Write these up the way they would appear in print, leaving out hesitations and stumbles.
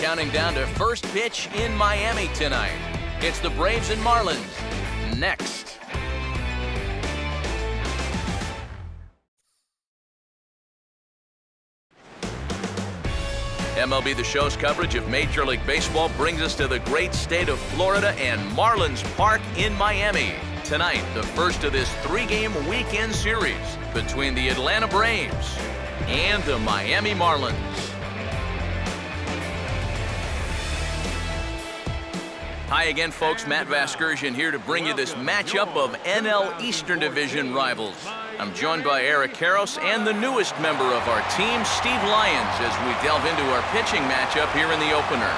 counting down to first pitch in Miami tonight. It's the Braves and Marlins. Next. MLB The Show's coverage of Major League Baseball brings us to the great state of Florida and Marlins Park in Miami. Tonight, the first of this 3-game weekend series between the Atlanta Braves and the Miami Marlins. Hi again, folks. Matt Vasgersian here to bring you this matchup of NL Eastern Division rivals. I'm joined by Eric Karros and the newest member of our team, Steve Lyons, as we delve into our pitching matchup here in the opener.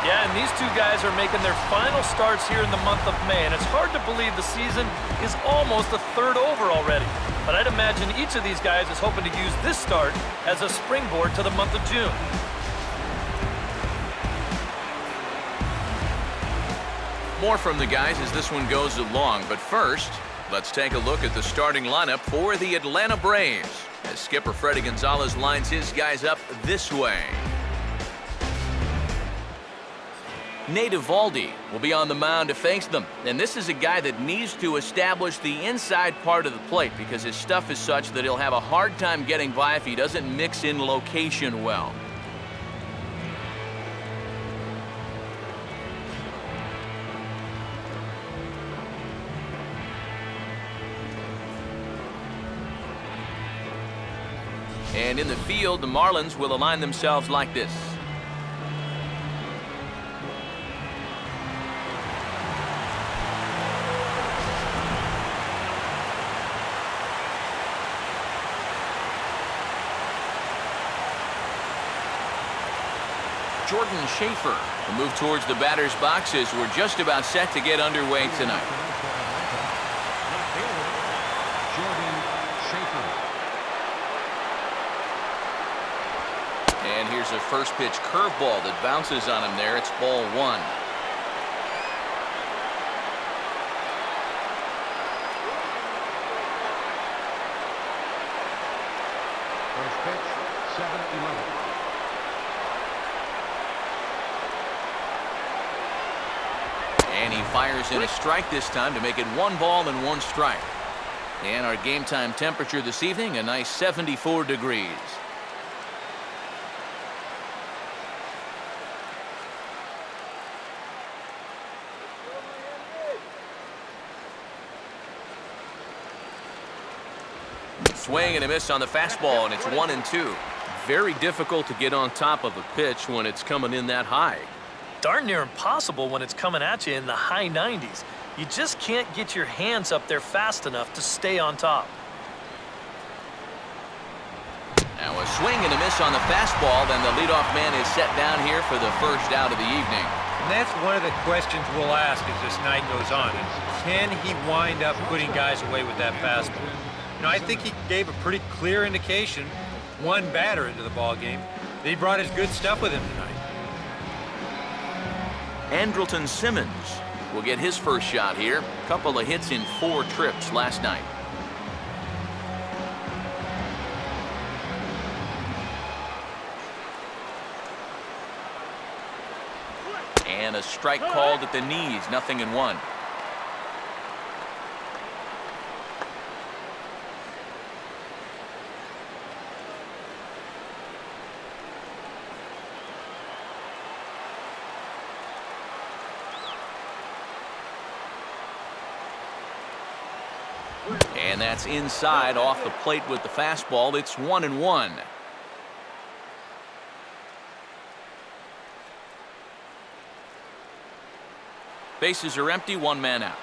Yeah, and these two guys are making their final starts here in the month of May, and it's hard to believe the season is almost a third over already. But I'd imagine each of these guys is hoping to use this start as a springboard to the month of June. More from the guys as this one goes along, but first, let's take a look at the starting lineup for the Atlanta Braves as skipper Freddie Gonzalez lines his guys up this way. Nate Eovaldi will be on the mound to face them, and this is a guy that needs to establish the inside part of the plate because his stuff is such that he'll have a hard time getting by if he doesn't mix in location well. And in the field, the Marlins will align themselves like this. Jordan SCHAFER will move towards the batter's box as we're just about set to get underway tonight. And here's a first pitch curveball that bounces on him there. It's ball 1. First pitch, 7-11. And he fires in a strike this time to make it 1 ball and 1 strike. And our game time temperature this evening, a nice 74 degrees. Swing and a miss on the fastball, and it's 1-2. Very difficult to get on top of a pitch when it's coming in that high. Darn near impossible when it's coming at you in the high 90s. You just can't get your hands up there fast enough to stay on top. Now a swing and a miss on the fastball, then the leadoff man is set down here for the first out of the evening. And that's one of the questions we'll ask as this night goes on. Can he wind up putting guys away with that fastball? You know, I think he gave a pretty clear indication, one batter into the ball game, that he brought his good stuff with him tonight. ANDRELTON SIMMONS will get his first shot here. Couple of hits in 4 trips last night. And a strike called at the knees, 0-1. And that's inside off the plate with the fastball. It's 1-1. Bases are empty, 1 man out.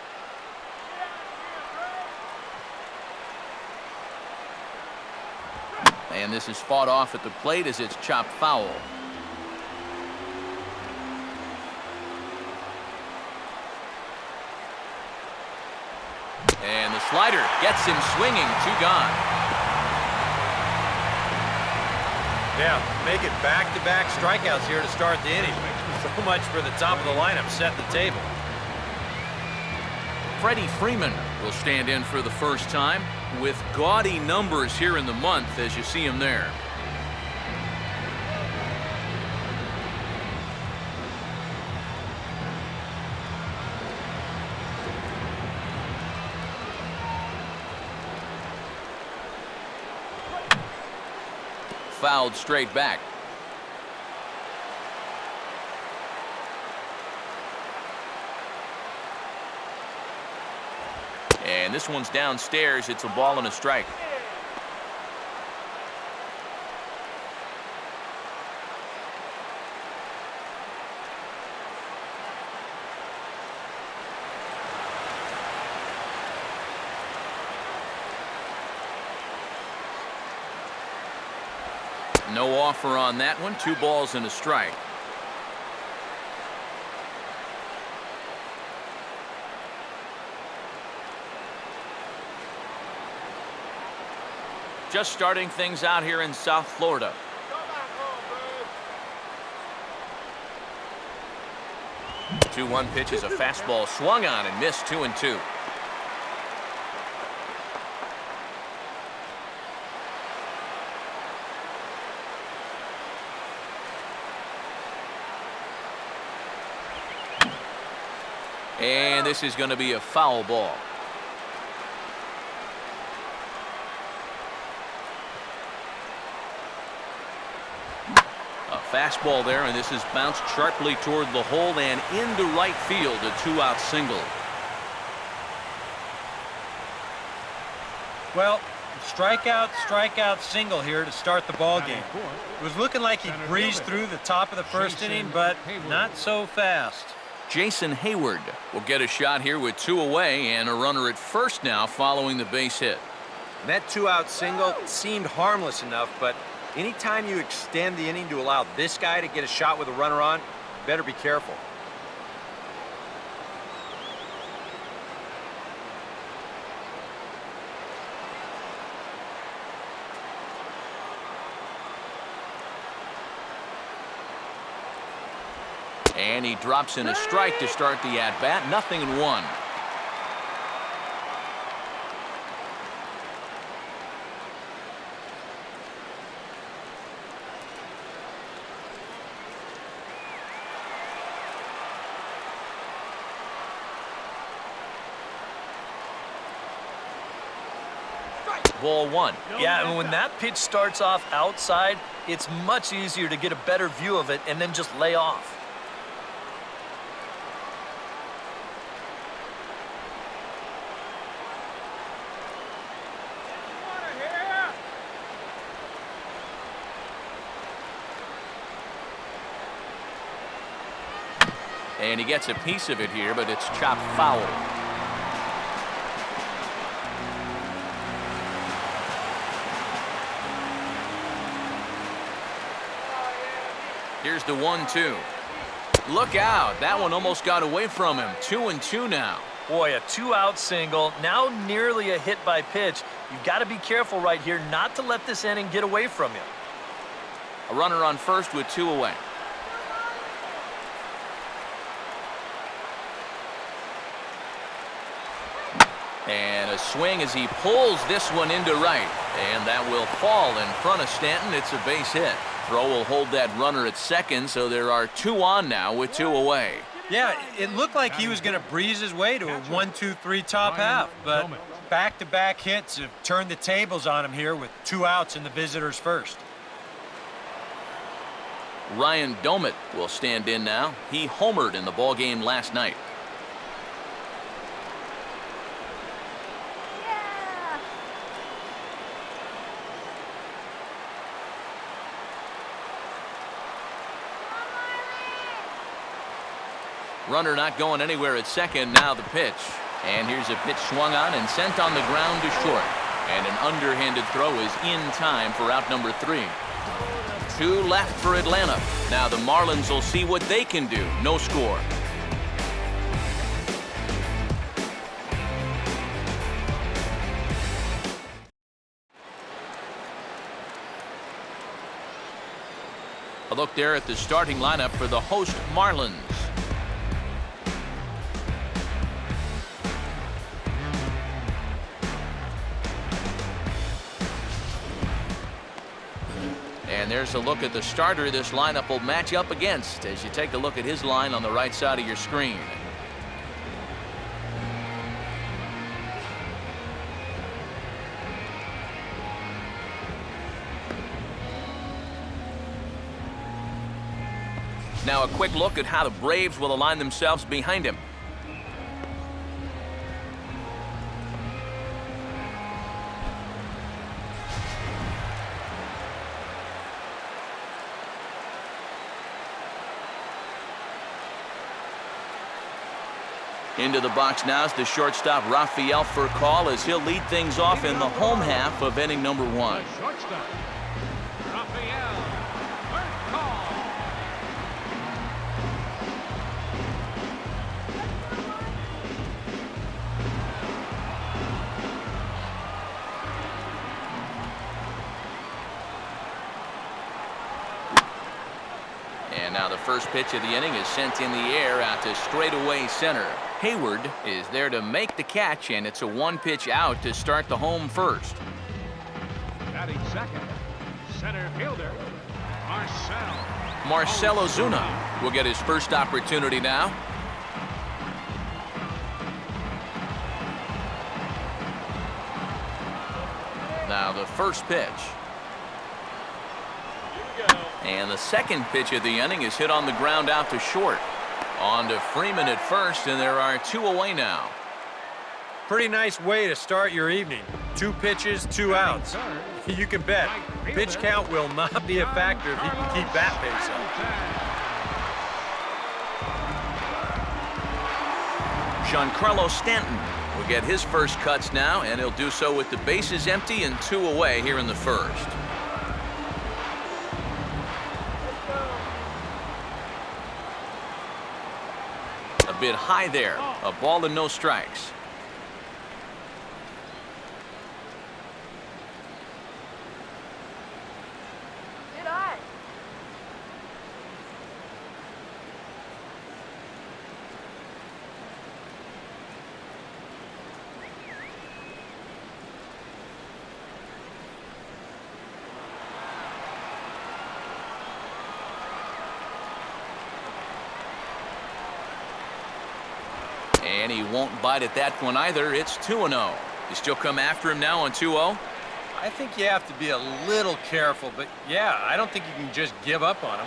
And this is fought off at the plate as it's chopped foul. And the slider gets him swinging, 2 gone. Yeah, make it back-to-back strikeouts here to start the inning. So much for the top of the lineup setting the table. Freddie Freeman will stand in for the first time with gaudy numbers here in the month as you see him there. fouled straight back. And this one's downstairs. It's a ball and a strike. No offer on that one. 2 balls and a strike. Just starting things out here in South Florida. The 2-1 pitch is a fastball swung on and missed. 2-2. And this is going to be a foul ball. A fastball there, and this is bounced sharply toward the hole and into right field. A 2-out single. Well, strikeout single here to start the ball game. It was looking like he breezed through the top of the first inning, but not so fast. Jason Hayward will get a shot here with 2 away and a runner at first now following the base hit. That 2-out single seemed harmless enough, but anytime you extend the inning to allow this guy to get a shot with a runner on, you better be careful. And he drops in a strike to start the at-bat. 0-1. Ball 1. Yeah, and when that pitch starts off outside, it's much easier to get a better view of it and then just lay off. And he gets a piece of it here, but it's chopped foul. Here's the 1-2. Look out. That one almost got away from him. 2-2 now. Boy, a 2-out single, now nearly a hit by pitch. You've got to be careful right here not to let this inning get away from you. A runner on first with 2 away. And a swing as he pulls this one into right. And that will fall in front of Stanton. It's a base hit. Throw will hold that runner at second, so there are 2 on now with 2 away. Yeah, it looked like he was going to breeze his way to a 1-2-3 top half, but back-to-back hits have turned the tables on him here with 2 outs in the visitors' first. Ryan Domit will stand in now. He homered in the ballgame last night. Runner not going anywhere at second. Now the pitch. And here's a pitch swung on and sent on the ground to short. And an underhanded throw is in time for out number 3. 2 left for Atlanta. Now the Marlins will see what they can do. No score. A look there at the starting lineup for the host Marlins. And there's a look at the starter this lineup will match up against as you take a look at his line on the right side of your screen. Now a quick look at how the Braves will align themselves behind him. Into the box now is the shortstop Rafael for a call as he'll lead things off in the home half of inning number 1. The shortstop, Rafael, first call. And now the first pitch of the inning is sent in the air out to straightaway center. Hayward is there to make the catch, and it's a one-pitch out to start the home first. Batting second, center fielder, Marcell OZUNA will get his first opportunity now. Now the first pitch. And the second pitch of the inning is hit on the ground out to short. On to Freeman at first, and there are 2 away now. Pretty nice way to start your evening. 2 pitches, 2 outs. You can bet pitch count will not be a factor if he can keep that pace up. GIANCARLO Stanton will get his first cuts now, and he'll do so with the bases empty and 2 away here in the first. A bit high there. A ball and no strikes. And he won't bite at that one either. It's 2-0. You still come after him now on 2-0? I think you have to be a little careful, but yeah, I don't think you can just give up on him.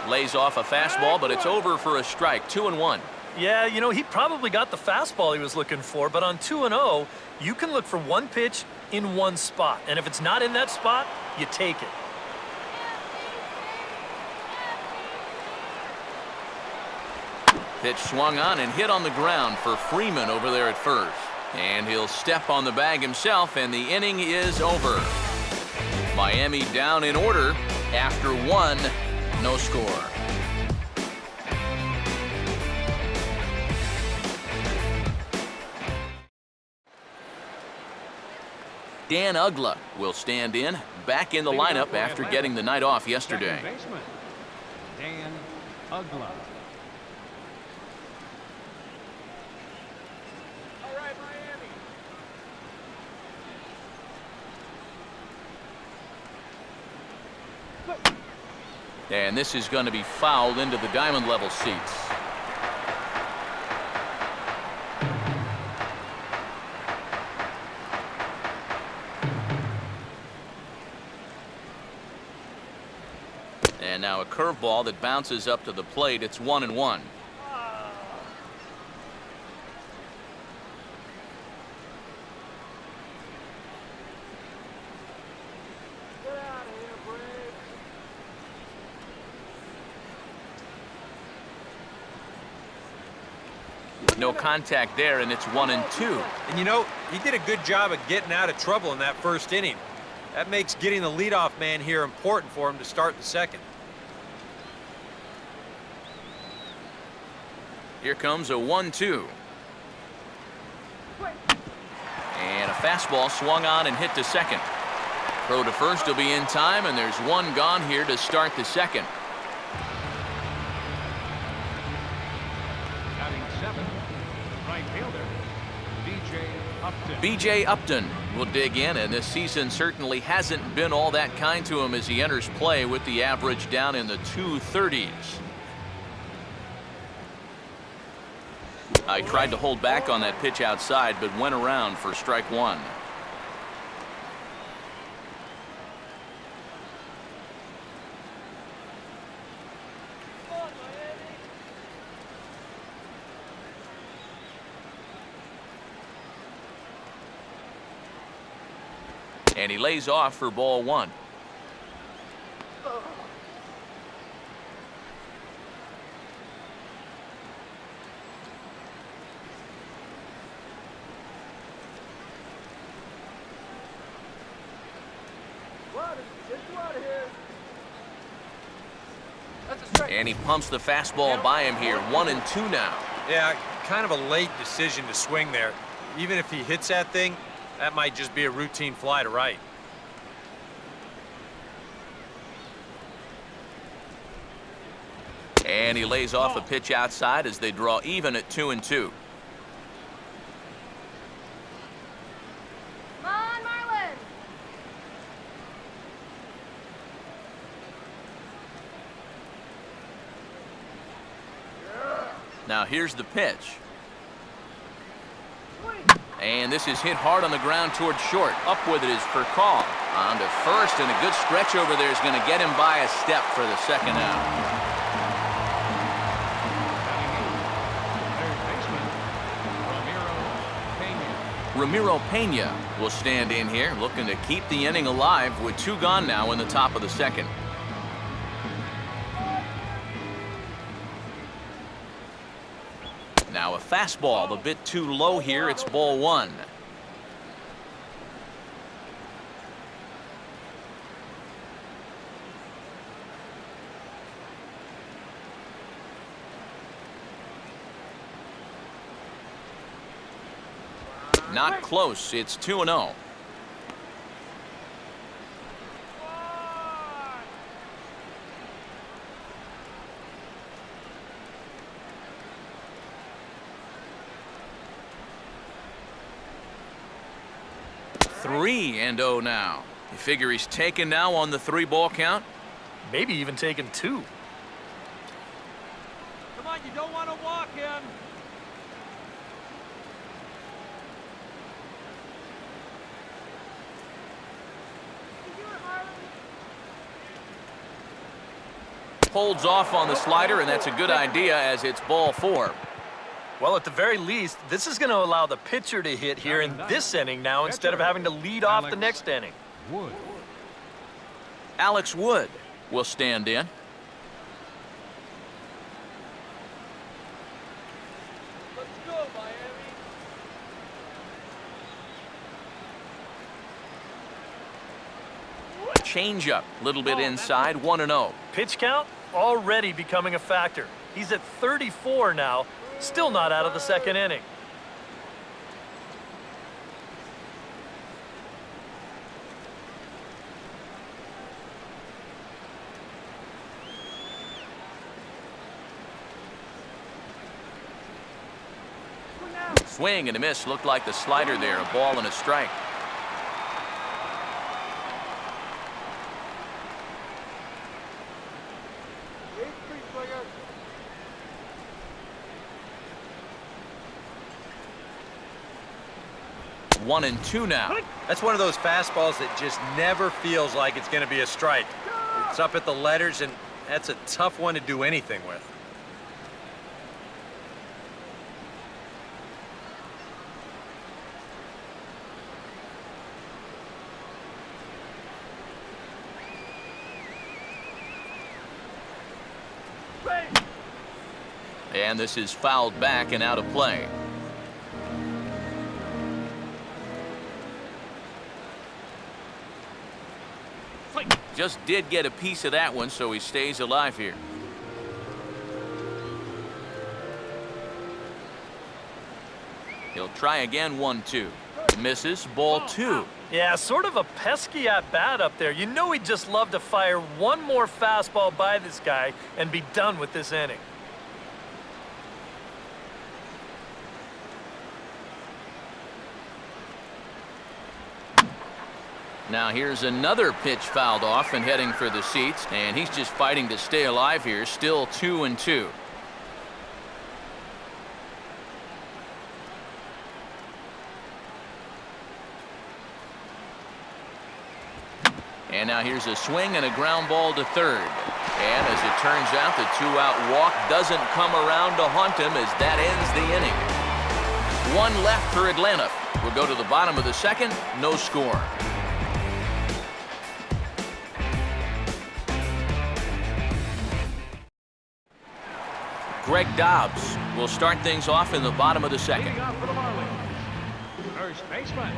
Lays off a fastball, but it's over for a strike. 2-1. Yeah, you know, he probably got the fastball he was looking for, but on 2-0, you can look for one pitch in one spot. And if it's not in that spot, you take it. Pitch swung on and hit on the ground for Freeman over there at first. And he'll step on the bag himself, and the inning is over. Miami down in order after 1, no score. Dan Uggla will stand in, back in the lineup after getting the night off yesterday. Second baseman, Dan Uggla. And this is going to be fouled into the diamond level seats. And now a curveball that bounces up to the plate. It's 1-1. No contact there, and it's 1-2. And you know, he did a good job of getting out of trouble in that first inning. That makes getting the leadoff man here important for him to start the second. Here comes a 1-2. And a fastball swung on and hit to second. Throw to first will be in time, and there's one gone here to start the second. B.J. Upton will dig in, and this season certainly hasn't been all that kind to him as he enters play with the average down in the 230s. I tried to hold back on that pitch outside, but went around for strike 1. And he lays off for ball 1. And he pumps the fastball by him here. 1-2 now. Yeah, kind of a late decision to swing there. Even if he hits that thing, that might just be a routine fly to right. And he lays off a pitch outside as they draw even at 2-2. Come on, Marlins! Now here's the pitch. And this is hit hard on the ground towards short. Up with it is for call. On to first, and a good stretch over there is going to get him by a step for the second out. Ramiro Pena will stand in here, looking to keep the inning alive with 2 gone now in the top of the second. Now a fastball, a bit too low here. It's ball 1. Not close. It's 2-0. Three and 0 now. You figure he's taken now on the 3-ball count? Maybe even taking 2. Come on, you don't want to walk him. Holds off on the slider, and that's a good idea as it's ball 4. Well, at the very least, this is going to allow the pitcher to hit here in this inning now instead of having to lead off the next inning. Wood. Alex Wood will stand in. Let's go, Miami. Change-up, little bit inside, 1-0. Pitch count already becoming a factor. He's at 34 now, still not out of the second inning. Swing and a miss. Looked like the slider there. A ball and a strike. One and 2 now. That's one of those fastballs that just never feels like it's going to be a strike. It's up at the letters, and that's a tough one to do anything with. And this is fouled back and out of play. Just did get a piece of that one, so he stays alive here. He'll try again, 1-2. Misses, ball 2. Yeah, sort of a pesky at-bat up there. You know he'd just love to fire one more fastball by this guy and be done with this inning. Now here's another pitch fouled off and heading for the seats, and he's just fighting to stay alive here. Still 2-2. And now here's a swing and a ground ball to third. And as it turns out, the 2-out walk doesn't come around to haunt him as that ends the inning. One left for Atlanta. We'll go to the bottom of the second. No score. Greg Dobbs will start things off in the bottom of the second. Leading off for the Marlins, first baseman,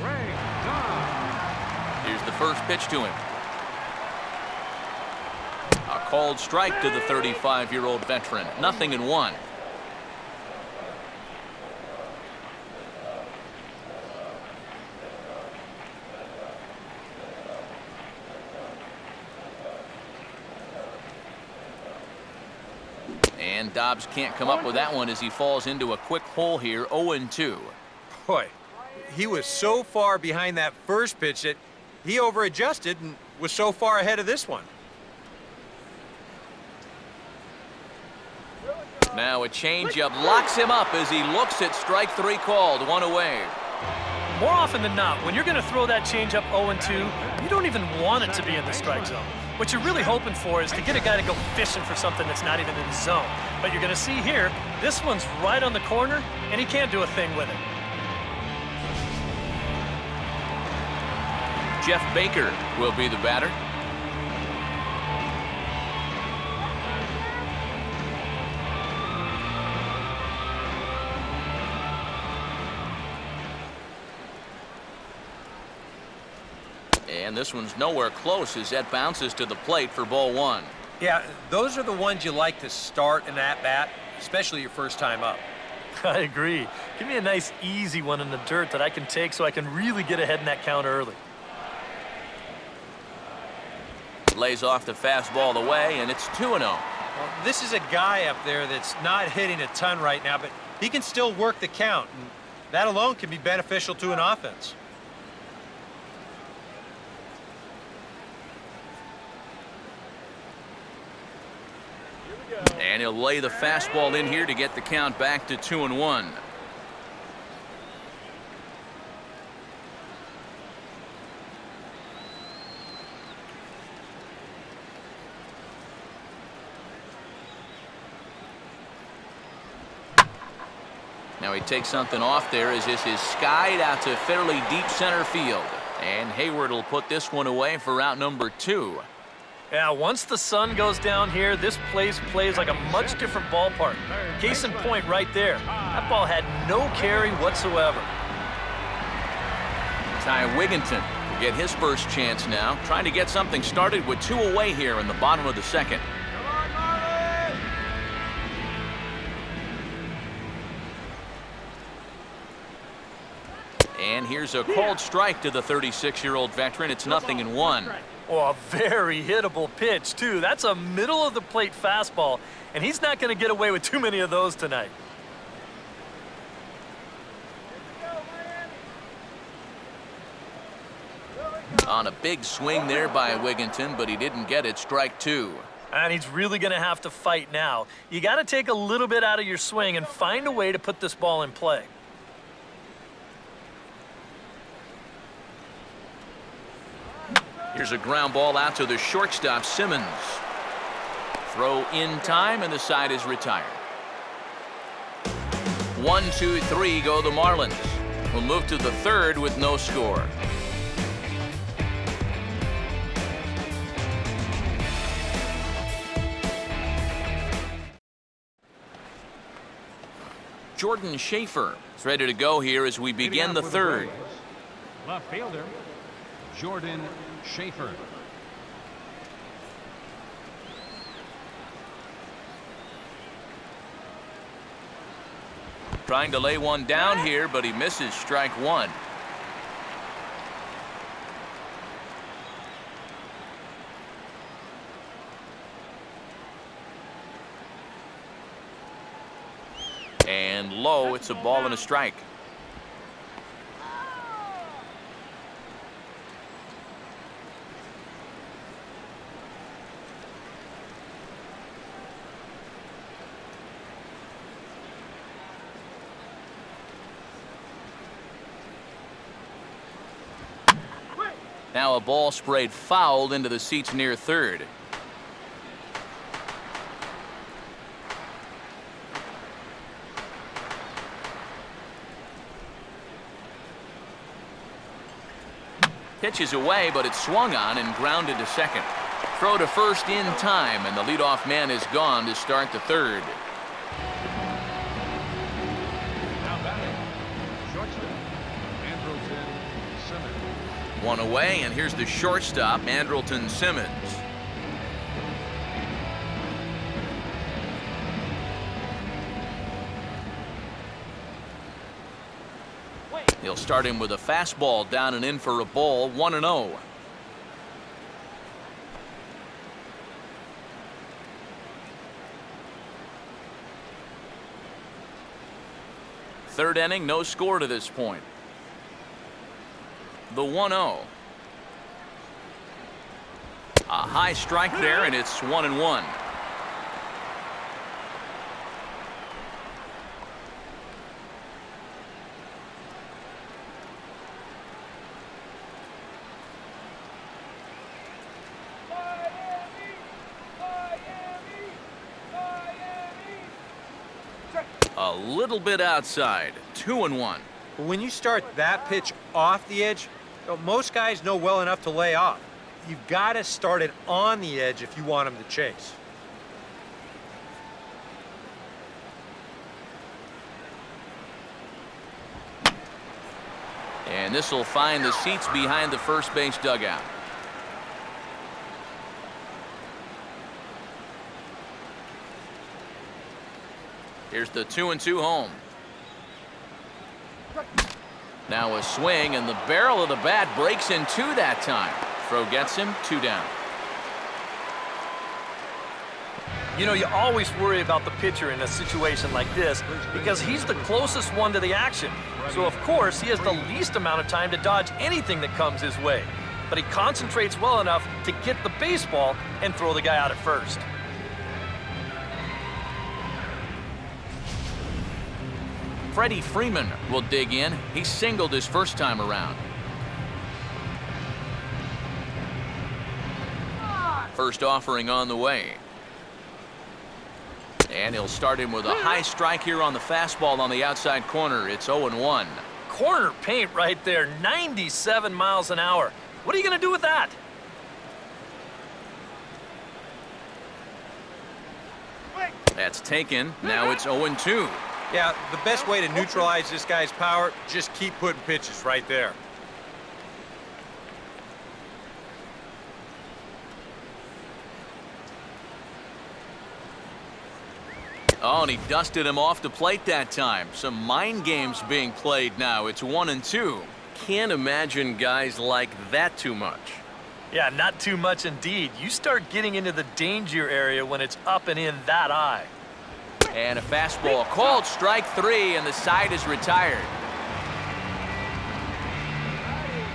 Greg Dobbs. Here's the first pitch to him. A called strike to the 35-year-old veteran. 0-1. And Dobbs can't come up with that one as he falls into a quick hole here. 0-2. Boy, he was so far behind that first pitch that he over-adjusted and was so far ahead of this one. Now a changeup locks him up as he looks at strike 3 called. 1 away. More often than not, when you're going to throw that changeup 0-2, you don't even want it to be in the strike zone. What you're really hoping for is to get a guy to go fishing for something that's not even in the zone. But you're going to see here, this one's right on the corner, and he can't do a thing with it. Jeff Baker will be the batter. And this one's nowhere close as that bounces to the plate for ball 1. Yeah, those are the ones you like to start an at-bat, especially your first time up. I agree. Give me a nice, easy one in the dirt that I can take so I can really get ahead in that count early. Lays off the fastball away, and it's 2-0. Well, this is a guy up there that's not hitting a ton right now, but he can still work the count, and that alone can be beneficial to an offense. And he'll lay the fastball in here to get the count back to 2-1. Now he takes something off there as this is skied out to fairly deep center field. And Hayward will put this one away for out number 2. Yeah, once the sun goes down here, this place plays like a much different ballpark. Case in point right there. That ball had no carry whatsoever. Ty Wigginton will get his first chance now, trying to get something started with 2 away here in the bottom of the second. Come on, Marlins! And here's a called strike to the 36-year-old veteran. It's 0-1. Oh, a very hittable pitch, too. That's a middle-of-the-plate fastball, and he's not going to get away with too many of those tonight. On a big swing there by Wigginton, but he didn't get it. Strike 2. And he's really going to have to fight now. You got to take a little bit out of your swing and find a way to put this ball in play. Here's a ground ball out to the shortstop, Simmons. Throw in time, and the side is retired. 1, 2, 3 go the Marlins. We'll move to the third with no score. Jordan SCHAFER is ready to go here as we begin the third. Left fielder, Jordan SCHAFER. Trying to lay one down here, but he misses. Strike 1. And low, it's a ball and a strike. Now a ball sprayed fouled into the seats near third. Pitch is away, but it's swung on and grounded to second. throw to first in time, and the leadoff man is gone to start the third. Now batting, shortstop, Andrelton Simmons. One away, and here's the shortstop, Andrelton Simmons. He'll start him with a fastball down and in for a ball, 1-0. Third inning, no score to this point. The 1-0. A high strike there, and it's 1-1. A little bit outside, 2-1. When you start that pitch off the edge, most guys know well enough to lay off. You've got to start it on the edge if you want him to chase. And this will find the seats behind the first base dugout. Here's the 2-2 home. Now a swing, and the barrel of the bat breaks in two that time. Throw gets him, 2 down. You know, you always worry about the pitcher in a situation like this because he's the closest one to the action. So, of course, he has the least amount of time to dodge anything that comes his way. But he concentrates well enough to get the baseball and throw the guy out at first. Freddie Freeman will dig in. He singled his first time around. First offering on the way. And he'll start him with a high strike here on the fastball on the outside corner. It's 0-1. Corner paint right there, 97 miles an hour. What are you going to do with that? That's taken. Now it's 0-2. Yeah, the best way to neutralize this guy's power, just keep putting pitches right there. Oh, and he dusted him off the plate that time. Some mind games being played now. It's 1-2. Can't imagine guys like that too much. Yeah, not too much indeed. You start getting into the danger area when it's up and in that high. And a fastball called strike 3, and the side is retired.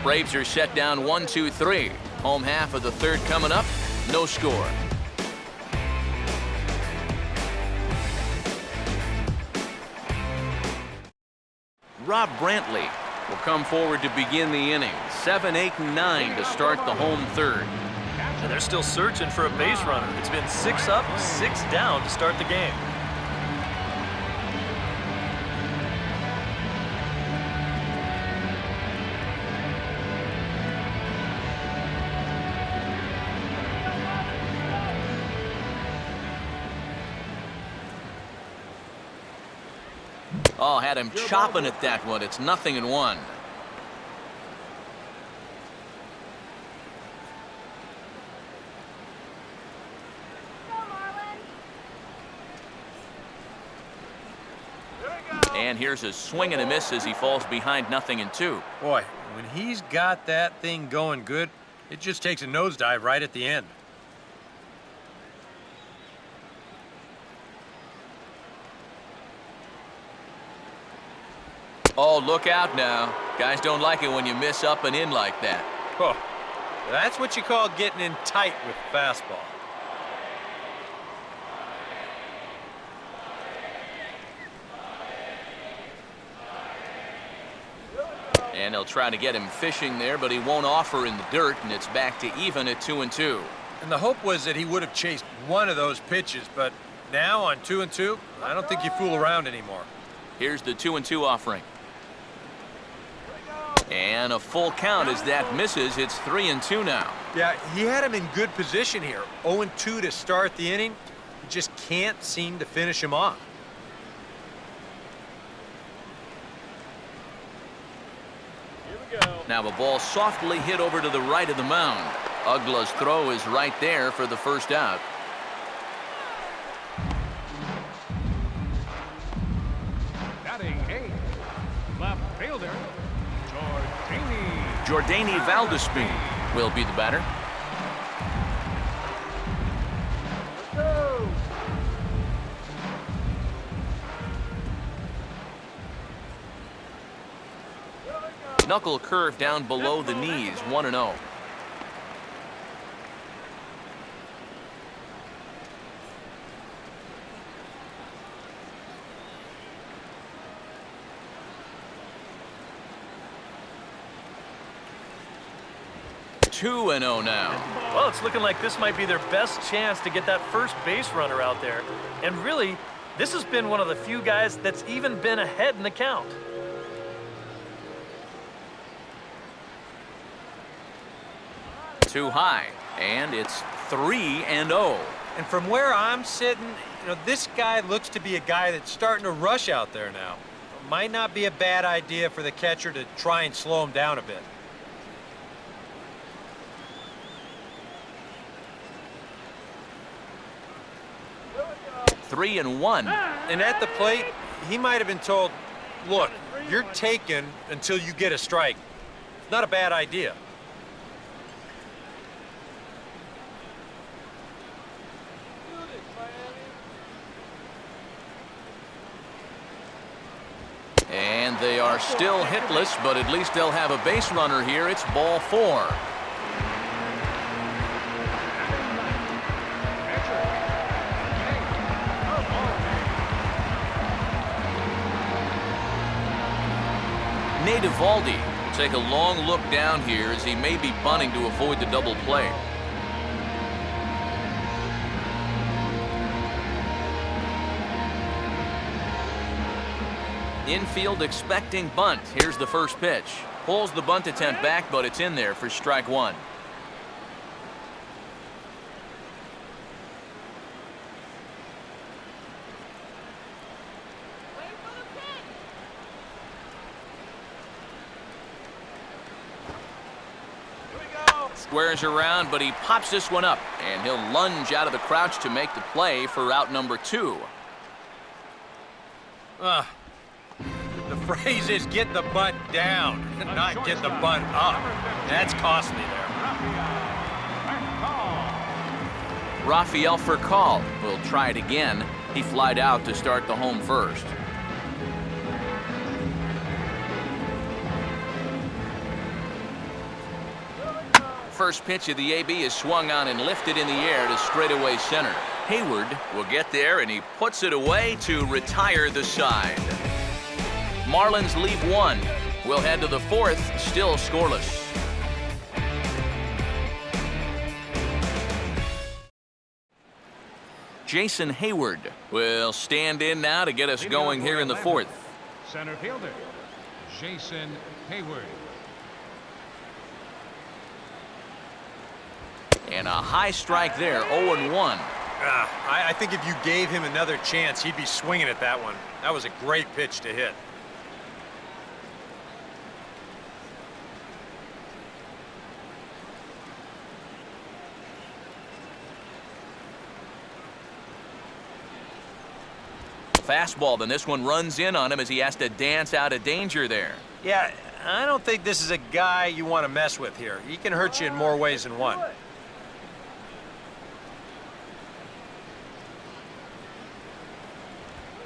Braves are set down 1-2-3. Home half of the third coming up. No score. Rob Brantley will come forward to begin the inning. 7, 8, and 9 to start the home third. And they're still searching for a base runner. It's been 6 up, 6 down to start the game. Oh, had him chopping at that one. It's 0-1. And here's a swing and a miss as he falls behind 0-2. Boy, when he's got that thing going good, it just takes a nosedive right at the end. Oh, look out now. Guys don't like it when you miss up and in like that. Oh, that's what you call getting in tight with fastball. And they'll try to get him fishing there, but he won't offer in the dirt, and it's back to even at 2-2. And the hope was that he would have chased one of those pitches, but now on 2-2, I don't think you fool around anymore. Here's the 2-2 offering. And a full count as that misses. It's 3-2 now. Yeah, he had him in good position here. 0-2 to start the inning. He just can't seem to finish him off. Now a ball softly hit over to the right of the mound. Ugla's throw is right there for the first out. Batting 8, left fielder, Jordani. Jordani Valdespin will be the batter. Knuckle curve down below the knees, 1-0. Two and 0 now. Well, it's looking like this might be their best chance to get that first base runner out there. And really, this has been one of the few guys that's even been ahead in the count. Too high, and it's 3-0. And from where I'm sitting, this guy looks to be a guy that's starting to rush out there now. Might not be a bad idea for the catcher to try and slow him down a bit. Three and 1. And at the plate, he might have been told, look, you're taken until you get a strike. It's not a bad idea. And they are still hitless, but at least they'll have a base runner here. It's ball 4. Nate Eovaldi will take a long look down here as he may be bunting to avoid the double play. Infield expecting bunt. Here's the first pitch. Pulls the bunt attempt back, but it's in there for strike 1. Squares around, but he pops this one up, and he'll lunge out of the crouch to make the play for out number 2. The phrase is get the bunt down, not get the bunt up. That's costly there. Rafael Furcal will try it again. He flied out to start the home first. First pitch of the AB is swung on and lifted in the air to straightaway center. Hayward will get there, and he puts it away to retire the side. Marlins leave 1. We'll head to the 4th, still scoreless. Jason Hayward will stand in now to get us going here in the 4th. Center fielder, Jason Hayward. And a high strike there, 0-1. I think if you gave him another chance, he'd be swinging at that one. That was a great pitch to hit. Fastball, then this one runs in on him as he has to dance out of danger there. Yeah, I don't think this is a guy you want to mess with here. He can hurt you in more ways than one.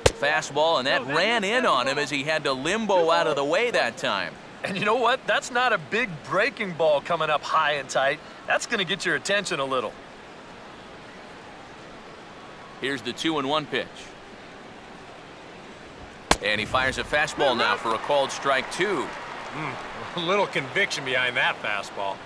Fastball, and that ran in on him as he had to limbo out of the way that time. And you know what? That's not a big breaking ball coming up high and tight. That's going to get your attention a little. Here's the 2-1 pitch. And he fires a fastball now for a called strike 2. A little conviction behind that fastball.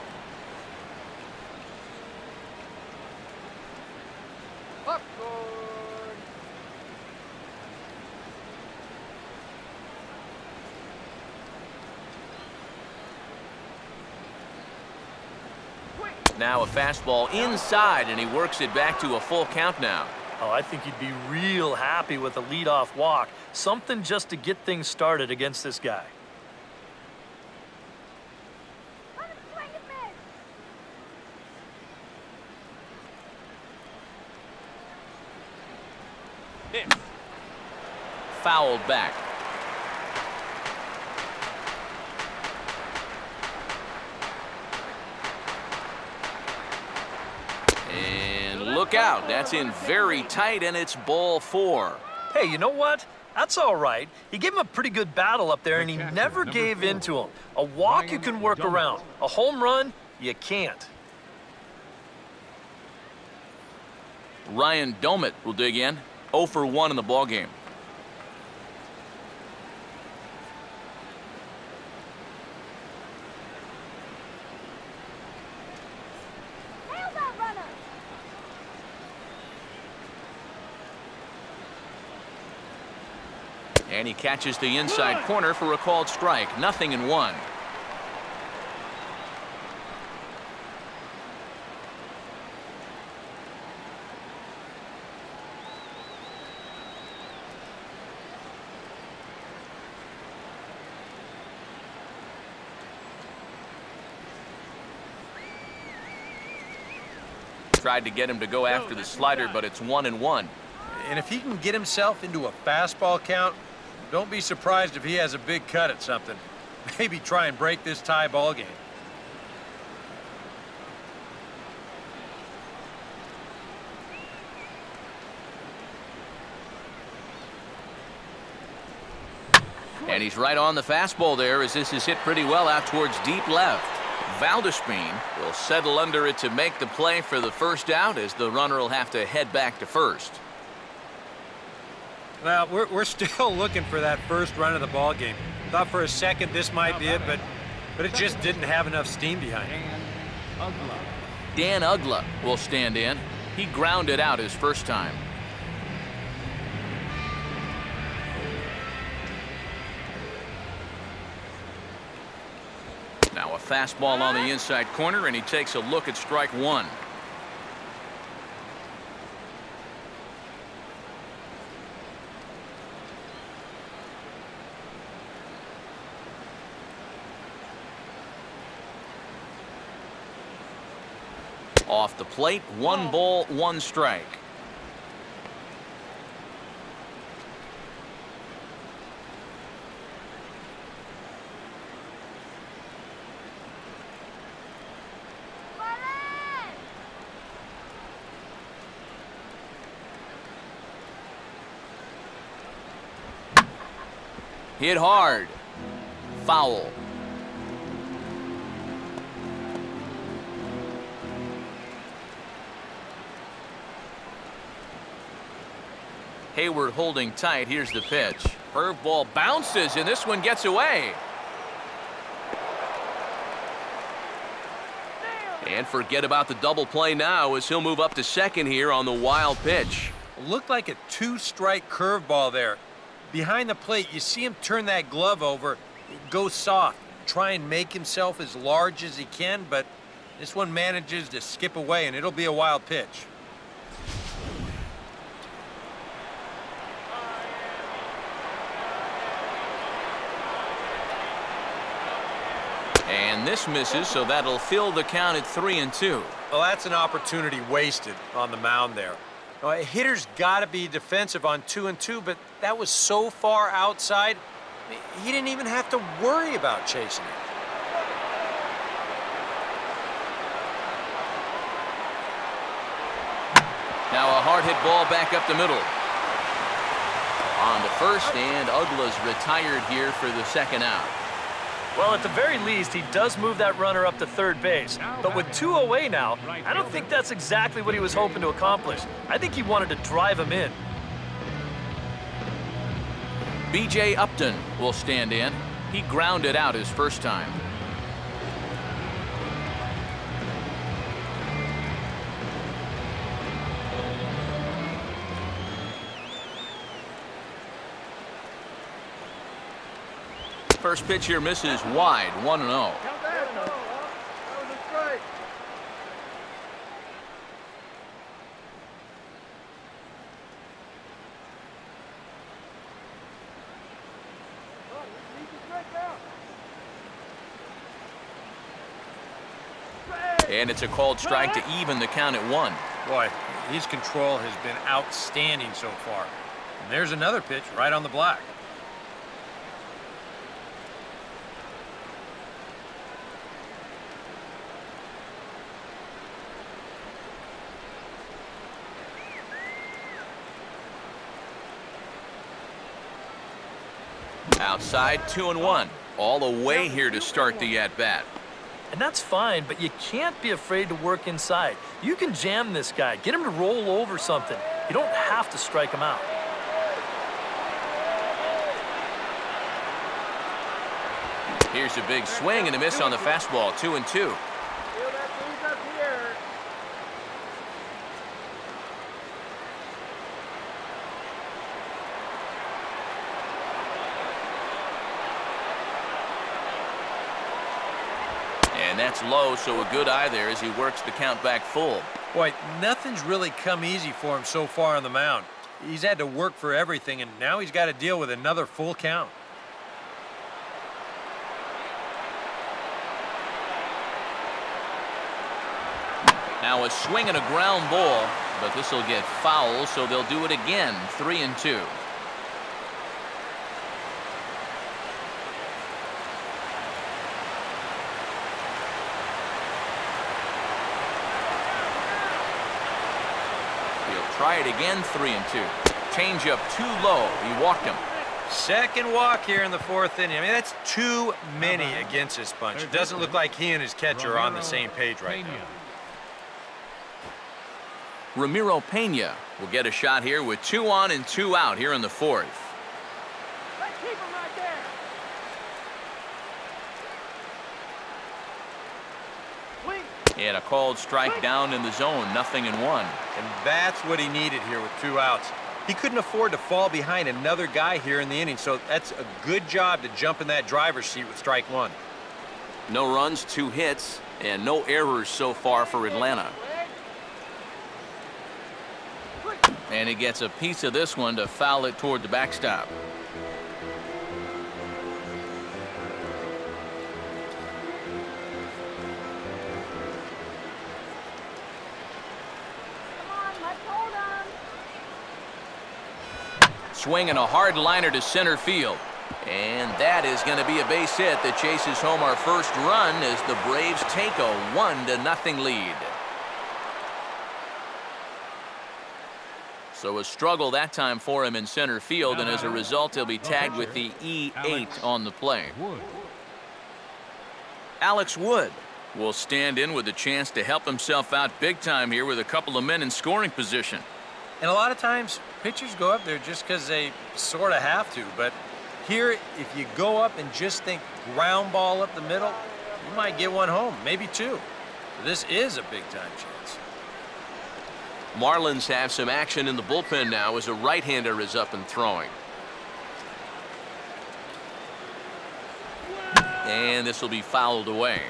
Now a fastball inside, and he works it back to a full count now. Oh, I think he'd be real happy with a leadoff walk. Something just to get things started against this guy. Fouled back. And look out, that's in very tight, and it's ball 4. Hey, you know what? That's all right. He gave him a pretty good battle up there, and he never gave in to him. A walk you can work around. A home run, you can't. Ryan Domit will dig in. 0 for 1 in the ballgame. And he catches the inside corner for a called strike. 0-1. Tried to get him to go after the slider, but it's 1-1. And if he can get himself into a fastball count, don't be surprised if he has a big cut at something. Maybe try and break this tie ball game. And he's right on the fastball there, as this is hit pretty well out towards deep left. Valdespin will settle under it to make the play for the first out, as the runner will have to head back to first. Well, we're still looking for that first run of the ball game. Thought for a second this might be it, but it just didn't have enough steam behind it. Dan Ugla will stand in. He grounded out his first time. Now a fastball on the inside corner, and he takes a look at strike 1. Off the plate, 1 ball, 1 strike. Hit hard. Foul. Hayward holding tight. Here's the pitch. Curveball bounces, and this one gets away. And forget about the double play now, as he'll move up to second here on the wild pitch. Looked like a 2-strike curveball there. Behind the plate, you see him turn that glove over, go soft, try and make himself as large as he can, but this one manages to skip away, and it'll be a wild pitch. And this misses, so that'll fill the count at 3-2. Well, that's an opportunity wasted on the mound there. Now, a hitter's got to be defensive on 2-2, but that was so far outside, he didn't even have to worry about chasing it. Now a hard hit ball back up the middle. On to first, and Ugla's retired here for the second out. Well, at the very least, he does move that runner up to third base. But with 2 away now, I don't think that's exactly what he was hoping to accomplish. I think he wanted to drive him in. B.J. Upton will stand in. He grounded out his first time. First pitch here misses wide, 1-0. And it's a called strike to even the count at 1. Boy, his control has been outstanding so far. And there's another pitch right on the block. Outside, 2-1. All the way here to start the at-bat. And that's fine, but you can't be afraid to work inside. You can jam this guy, get him to roll over something. You don't have to strike him out. Here's a big swing and a miss on the fastball, 2-2. Feel that breeze up here. And that's low, so a good eye there as he works the count back full. Boy, nothing's really come easy for him so far on the mound. He's had to work for everything, and now he's got to deal with another full count. Now a swing and a ground ball, but this will get foul, so they'll do it again, 3-2. Try it again, 3-2. Change up too low. He walked him. Second walk here in the 4th inning. I mean, that's too many against this bunch. It doesn't look like he and his catcher are on the same page right now. Ramiro Pena will get a shot here with 2 on and 2 out here in the 4th. Let's keep him right there. And a called strike down in the zone, 0-1. And that's what he needed here with 2 outs. He couldn't afford to fall behind another guy here in the inning, so that's a good job to jump in that driver's seat with strike 1. No runs, 2 hits, and no errors so far for Atlanta. And he gets a piece of this one to foul it toward the backstop. Swinging a hard liner to center field. And that is going to be a base hit that chases home our first run as the Braves take a 1-0 lead. So a struggle that time for him in center field, and as a result, he'll be tagged with the E8 on the play. Alex Wood will stand in with a chance to help himself out big time here with a couple of men in scoring position. And a lot of times, pitchers go up there just because they sort of have to. But here, if you go up and just think ground ball up the middle, you might get one home, maybe 2. This is a big-time chance. Marlins have some action in the bullpen now as a right-hander is up and throwing. And this will be fouled away.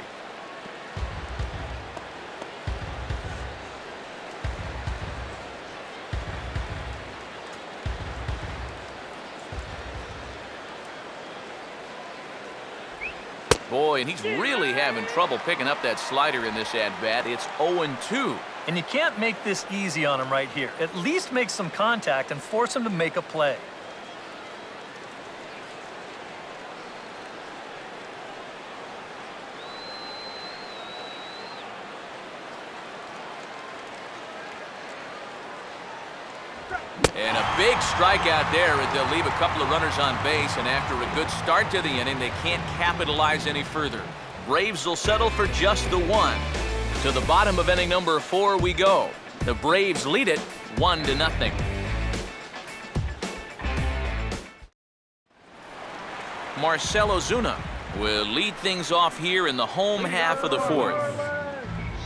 Boy, and he's really having trouble picking up that slider in this at-bat. It's 0-2. And you can't make this easy on him right here. At least make some contact and force him to make a play. And a big strikeout there as they'll leave a couple of runners on base, and after a good start to the inning, they can't capitalize any further. Braves will settle for just the 1. To the bottom of inning number 4 we go. The Braves lead it 1-0. Marcell Ozuna will lead things off here in the home half of the 4th.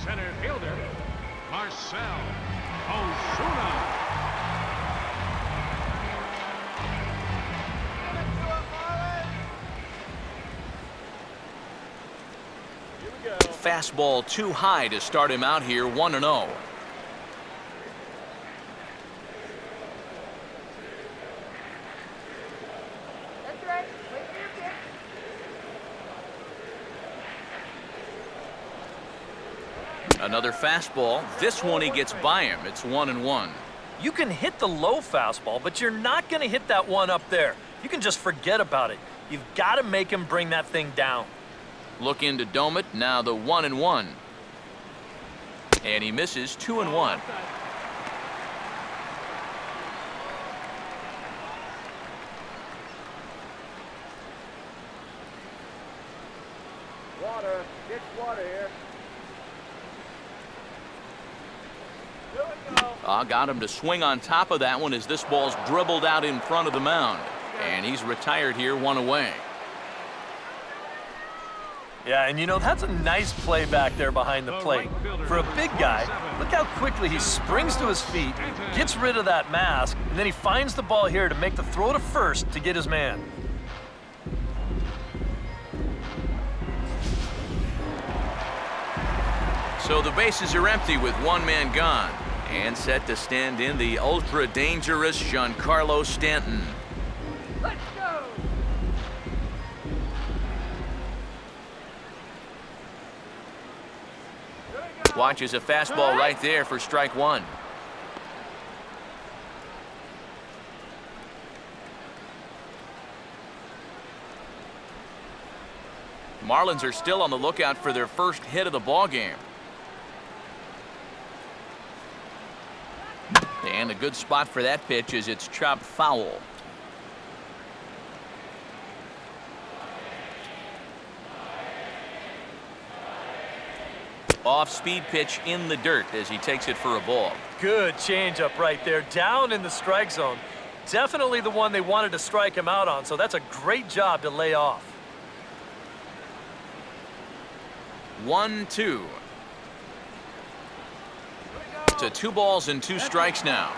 Center fielder, Marcell Ozuna. Fastball too high to start him out here, 1-0. That's right. Wait for your pitch. Another fastball. This one he gets by him. It's 1-1. You can hit the low fastball, but you're not going to hit that one up there. You can just forget about it. You've got to make him bring that thing down. Looking to dome it. Now the 1-1. And he misses 2-1. Water. Get water here. Here we go. Got him to swing on top of that one as this ball's dribbled out in front of the mound. And he's retired here, 1 away. Yeah, and you know, that's a nice play back there behind the plate. For a big guy, look how quickly he springs to his feet, gets rid of that mask, and then he finds the ball here to make the throw to first to get his man. So the bases are empty with 1 man gone. And set to stand in the ultra-dangerous Giancarlo Stanton. Let's go. Watches a fastball right there for strike 1. Marlins are still on the lookout for their first hit of the ball game. And a good spot for that pitch is it's chopped foul. Off-speed pitch in the dirt as he takes it for a ball. Good changeup right there, down in the strike zone. Definitely the one they wanted to strike him out on, so that's a great job to lay off. 1-2. To 2 balls and 2 strikes now.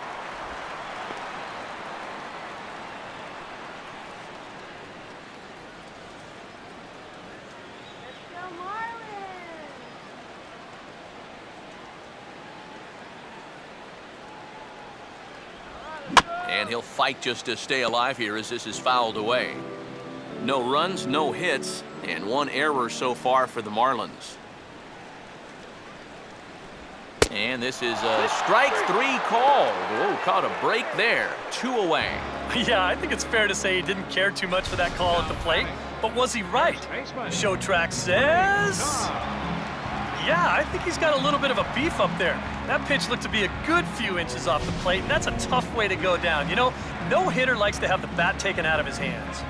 Let's go, Marlins. And he'll fight just to stay alive here as this is fouled away. No runs, no hits, and 1 error so far for the Marlins. And this is a strike 3 call. Oh, caught a break there. 2 away. Yeah, I think it's fair to say he didn't care too much for that call at the plate, but was he right? Show track says... Yeah, I think he's got a little bit of a beef up there. That pitch looked to be a good few inches off the plate, and that's a tough way to go down. You know, no hitter likes to have the bat taken out of his hands.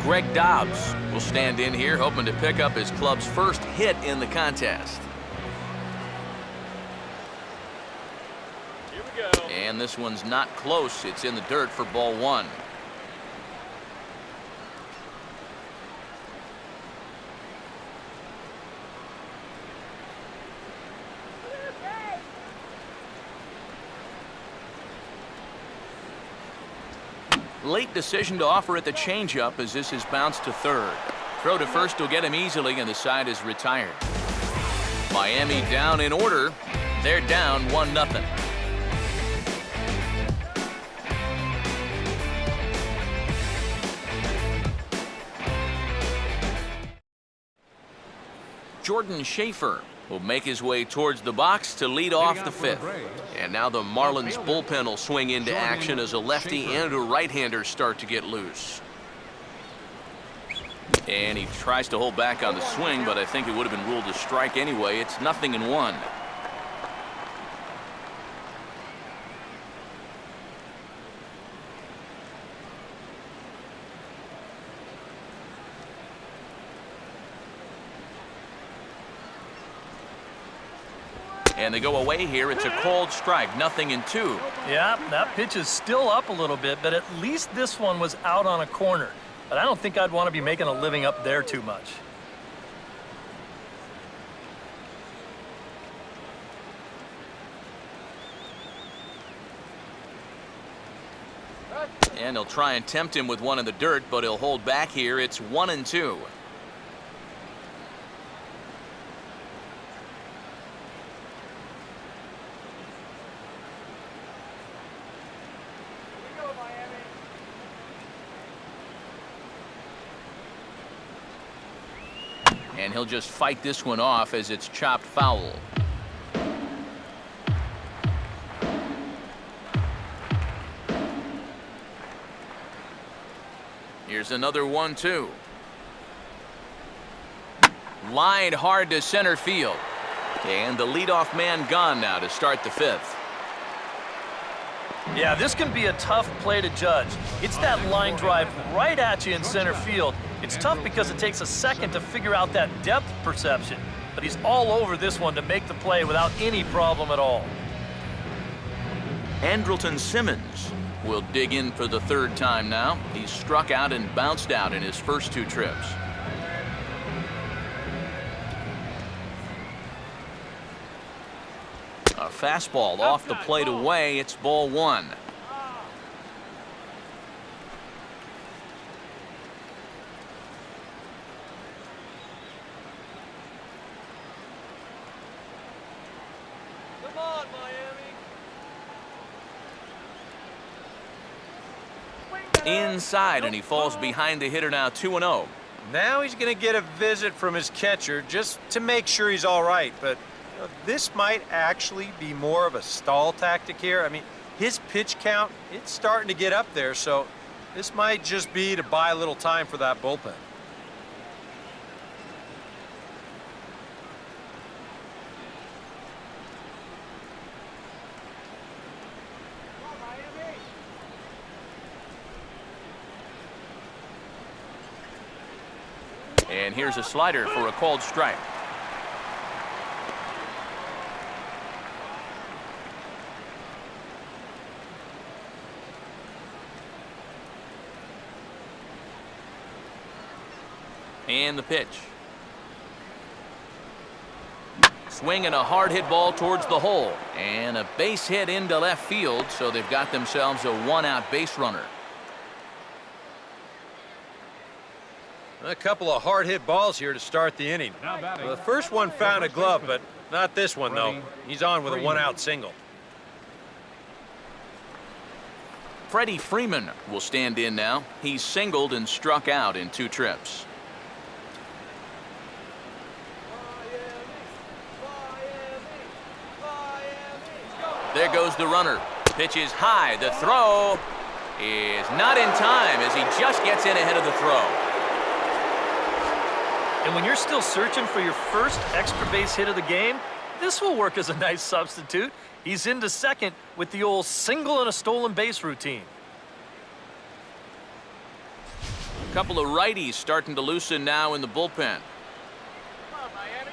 Greg Dobbs will stand in here, hoping to pick up his club's first hit in the contest. Here we go. And this one's not close. It's in the dirt for ball 1. Late decision to offer it the changeup as this is bounced to third. Throw to first will get him easily, and the side is retired. Miami down in order. They're down 1-0. Jordan SCHAFER will make his way towards the box to lead off the 5th. And now the Marlins bullpen will swing into action as a lefty and a right-hander start to get loose. And he tries to hold back on the swing, but I think it would have been ruled a strike anyway. It's 0-1. And they go away here. It's a called strike, 0-2. Yeah, that pitch is still up a little bit, but at least this one was out on a corner. But I don't think I'd want to be making a living up there too much. And they'll try and tempt him with one in the dirt, but he'll hold back here. It's 1-2. And he'll just fight this one off as it's chopped foul. Here's another 1-2. Lined hard to center field. And the leadoff man gone now to start the 5th. Yeah, this can be a tough play to judge. It's that line drive right at you in center field. It's tough because it takes a second to figure out that depth perception. But he's all over this one to make the play without any problem at all. Andrelton Simmons will dig in for the 3rd time now. He's struck out and bounced out in his first 2 trips. A fastball off the plate away. It's ball 1. Come on, Miami. Inside, and he falls behind the hitter now 2-0. Now he's going to get a visit from his catcher just to make sure he's all right. But you know, this might actually be more of a stall tactic here. I mean, his pitch count, it's starting to get up there, so this might just be to buy a little time for that bullpen. And here's a slider for a called strike. And the pitch. Swinging a hard hit ball towards the hole. And a base hit into left field, so they've got themselves a 1-out base runner. A couple of hard-hit balls here to start the inning. Well, the first one found a glove, but not this one, though. He's on with a 1-out single. Freddie Freeman will stand in now. He's singled and struck out in 2 trips. There goes the runner. Pitch is high. The throw is not in time as he just gets in ahead of the throw. And when you're still searching for your first extra base hit of the game, this will work as a nice substitute. He's into second with the old single and a stolen base routine. A couple of righties starting to loosen now in the bullpen. Come on, Miami.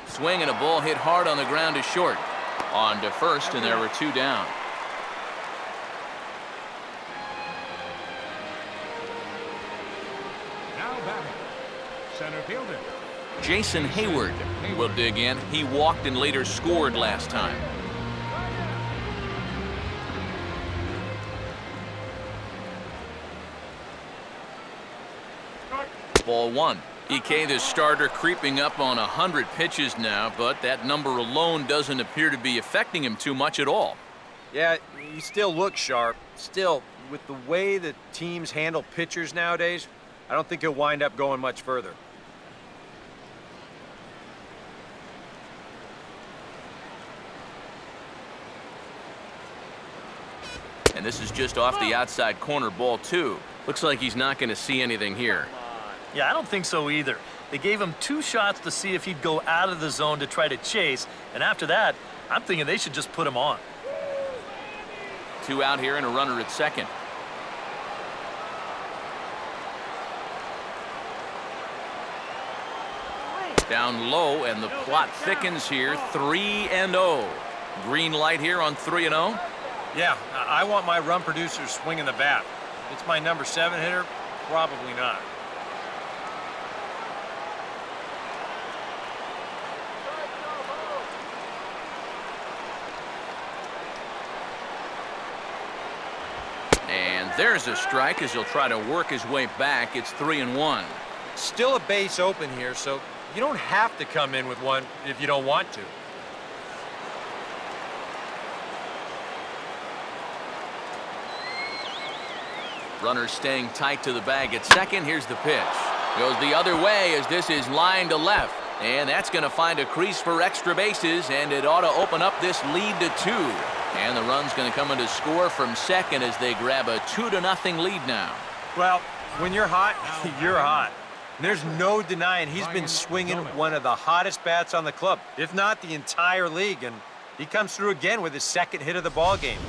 Swing and a ball hit hard on the ground is short. On to first, and there were 2 down. Now batting, center fielder. Jason Hayward will dig in. He walked and later scored last time. Ball 1. EK, the starter, creeping up on 100 pitches now, but that number alone doesn't appear to be affecting him too much at all. Yeah, he still looks sharp. Still, with the way that teams handle pitchers nowadays, I don't think he'll wind up going much further. And this is just off the outside corner, ball 2. Looks like he's not going to see anything here. Yeah, I don't think so either. They gave him 2 shots to see if he'd go out of the zone to try to chase, and after that, I'm thinking they should just put him on. 2 out here and a runner at second. Down low, and the plot thickens here. 3-0. Green light here on 3-0. Yeah, I want my run producer swinging the bat. It's my number 7 hitter, probably not. And there's a strike as he'll try to work his way back. It's 3-1. Still a base open here, so you don't have to come in with one if you don't want to. Runners staying tight to the bag at second. Here's the pitch. Goes the other way as this is lined to left. And that's going to find a crease for extra bases, and it ought to open up this lead to 2. And the run's going to come in to score from second as they grab a 2-0 lead now. Well, when you're hot, you're hot. And there's no denying he's been swinging one of the hottest bats on the club, if not the entire league. And he comes through again with his second hit of the ball game.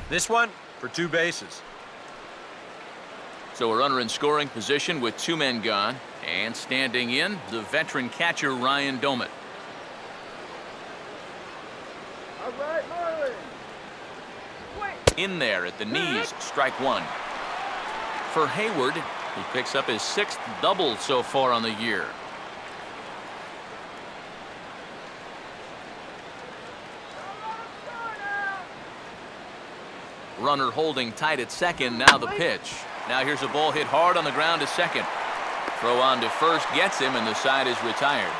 This one for 2 bases. So a runner in scoring position with 2 men gone. And standing in, the veteran catcher, Ryan Domet. All right, Marlins. In there at the knees, strike 1. For Hayward, he picks up his 6th double so far on the year. Runner holding tight at second, now the pitch. Now here's a ball hit hard on the ground to second. Throw on to first gets him, and the side is retired.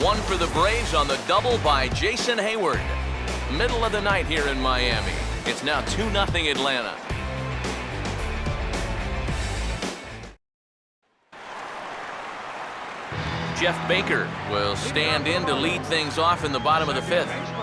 1 for the Braves on the double by Jason Hayward. Middle of the night here in Miami. It's now 2-0 Atlanta. Jeff Baker will stand in to lead things off in the bottom of the 5th.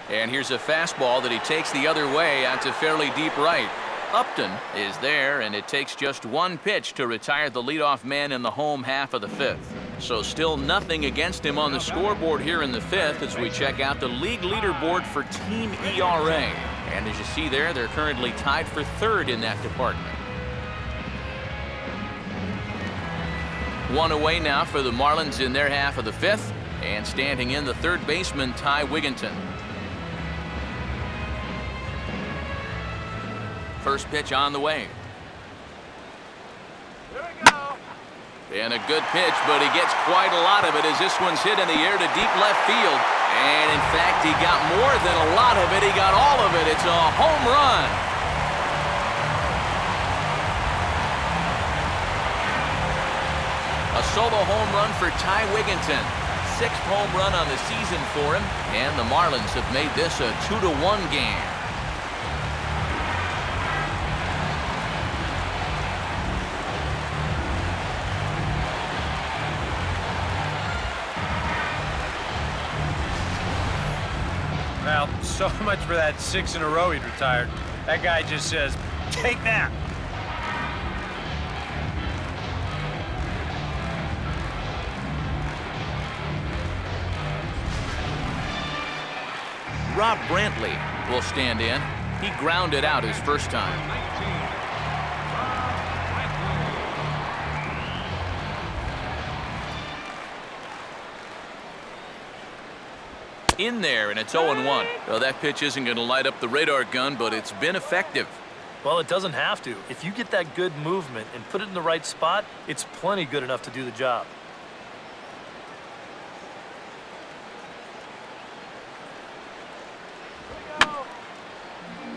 And here's a fastball that he takes the other way out to fairly deep right. Upton is there, and it takes just 1 pitch to retire the leadoff man in the home half of the 5th. So still nothing against him on the scoreboard here in the 5th as we check out the league leaderboard for team ERA. And as you see there, they're currently tied for 3rd in that department. 1 away now for the Marlins in their half of the 5th. And standing in, the 3rd baseman, Ty Wigginton. First pitch on the way. Here we go. And a good pitch, but he gets quite a lot of it as this one's hit in the air to deep left field. And in fact, he got more than a lot of it. He got all of it. It's a home run. A solo home run for Ty Wigginton. 6th home run on the season for him. And the Marlins have made this a 2-1 game. Well, so much for that 6 in a row he'd retired. That guy just says, take that. Rob Brantley will stand in. He grounded out his first time. In there, and it's 0-1. Well, that pitch isn't going to light up the radar gun, but it's been effective. Well, it doesn't have to. If you get that good movement and put it in the right spot, it's plenty good enough to do the job.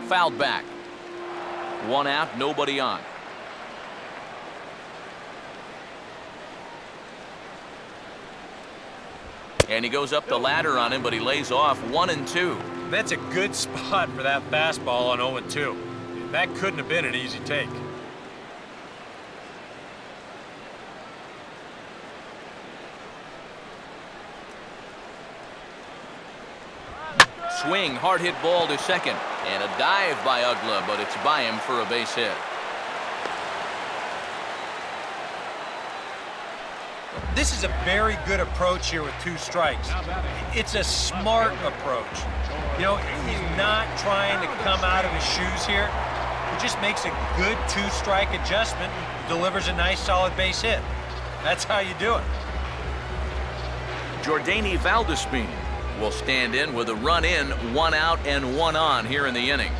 Fouled back. 1 out, nobody on. And he goes up the ladder on him, but he lays off 1-2. That's a good spot for that fastball on 0-2. That couldn't have been an easy take. Swing, hard hit ball to second. And a dive by Ugla, but it's by him for a base hit. This is a very good approach here with 2 strikes. It's a smart approach. You know, he's not trying to come out of his shoes here. He just makes a good 2-strike adjustment, delivers a nice solid base hit. That's how you do it. Jordany Valdespin will stand in with a run in, 1 out and 1 on here in the inning.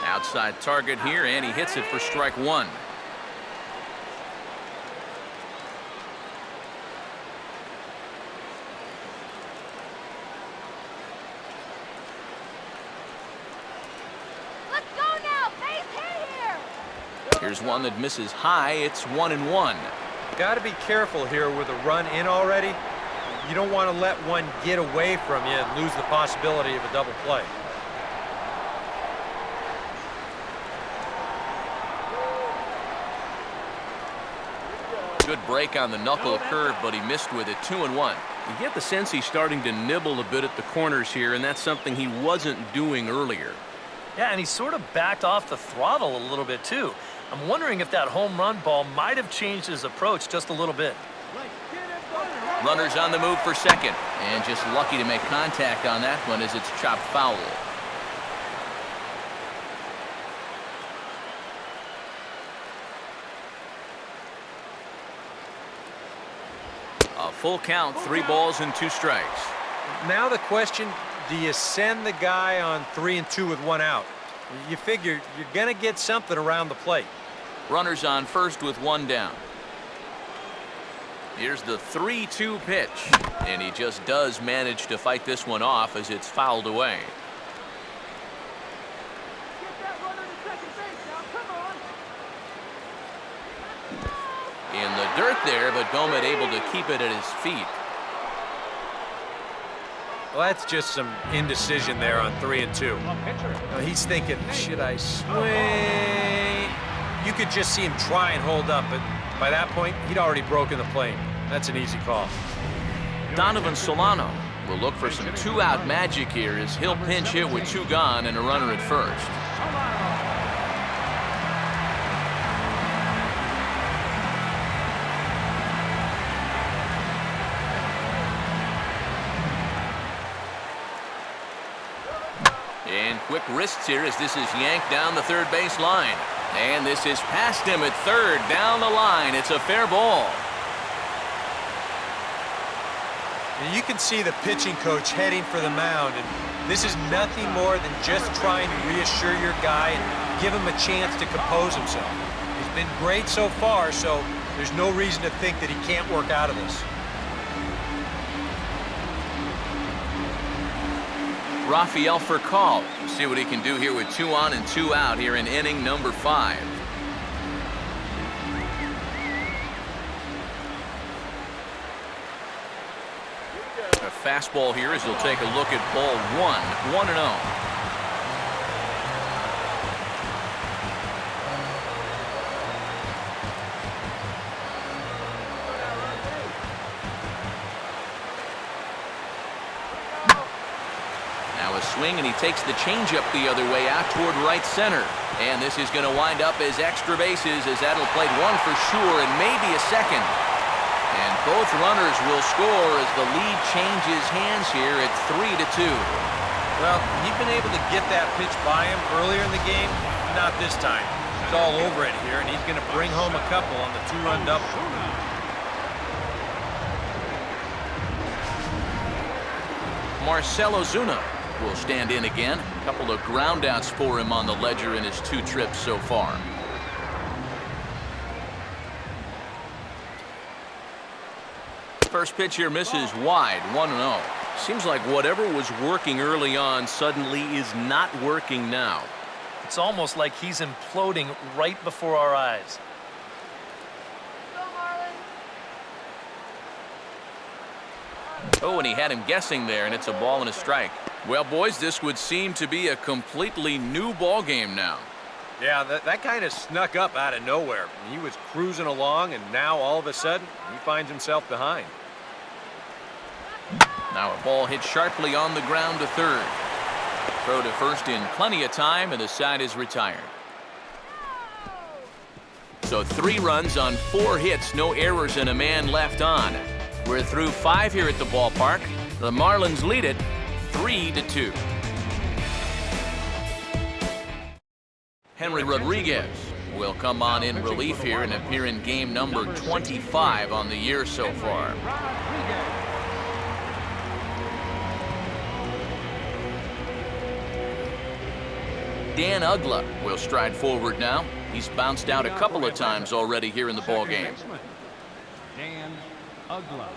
Outside target here, and he hits it for strike 1. Here's one that misses high. It's 1-1. Got to be careful here with a run in already. You don't want to let one get away from you and lose the possibility of a double play. Good break on the knuckle curve, but he missed with it. 2-1. You get the sense he's starting to nibble a bit at the corners here, and that's something he wasn't doing earlier. Yeah, and he sort of backed off the throttle a little bit, too. I'm wondering if that home run ball might have changed his approach just a little bit. Runners on the move for second, and just lucky to make contact on that one as it's chopped foul. A full count, 3 balls and 2 strikes. Now the question, do you send the guy on 3 and 2 with 1 out? You figure you're going to get something around the plate. Runners on first with 1 down. Here's the 3-2 pitch, and he just does manage to fight this one off as it's fouled away. Get that runner to second base now. Come on. In the dirt there, but Gomez able to keep it at his feet. Well, that's just some indecision there on 3 and 2. He's thinking, should I swing? You could just see him try and hold up, but by that point, he'd already broken the plane. That's an easy call. Donovan Solano will look for some 2-out magic here as he'll pinch hit with 2 gone and a runner at first. And quick wrists here as this is yanked down the third base line. And this is past him at third, down the line. It's a fair ball. You can see the pitching coach heading for the mound, and this is nothing more than just trying to reassure your guy and give him a chance to compose himself. He's been great so far, so there's no reason to think that he can't work out of this. Rafael Furcal. See what he can do here with 2 on and 2 out here in inning number 5. A fastball here as he'll take a look at ball 1, 1-0. Swing, and he takes the changeup the other way out toward right center. And this is going to wind up as extra bases as that'll play 1 for sure and maybe a second. And both runners will score as the lead changes hands here at 3-2. Well, he'd been able to get that pitch by him earlier in the game. Not this time. He's all over it here, and he's going to bring home a couple on the 2-run double. Marcell Ozuna will stand in again. A couple of groundouts for him on the ledger in his 2 trips so far. First pitch here misses wide, 1-0. Seems like whatever was working early on suddenly is not working now. It's almost like he's imploding right before our eyes. Go, Marlins. Oh, and he had him guessing there, and it's a ball and a strike. Well, boys, this would seem to be a completely new ball game now. Yeah, that kind of snuck up out of nowhere. He was cruising along, and now all of a sudden, he finds himself behind. Now a ball hit sharply on the ground to third. Throw to first in plenty of time, and the side is retired. So 3 runs on 4 hits, no errors, and a man left on. We're through 5 here at the ballpark. The Marlins lead it 3-2. Henry Rodriguez will come on in relief here and appear in game number 25 on the year so far. Dan Uggla will stride forward now. He's bounced out a couple of times already here in the ball game. Dan Uggla.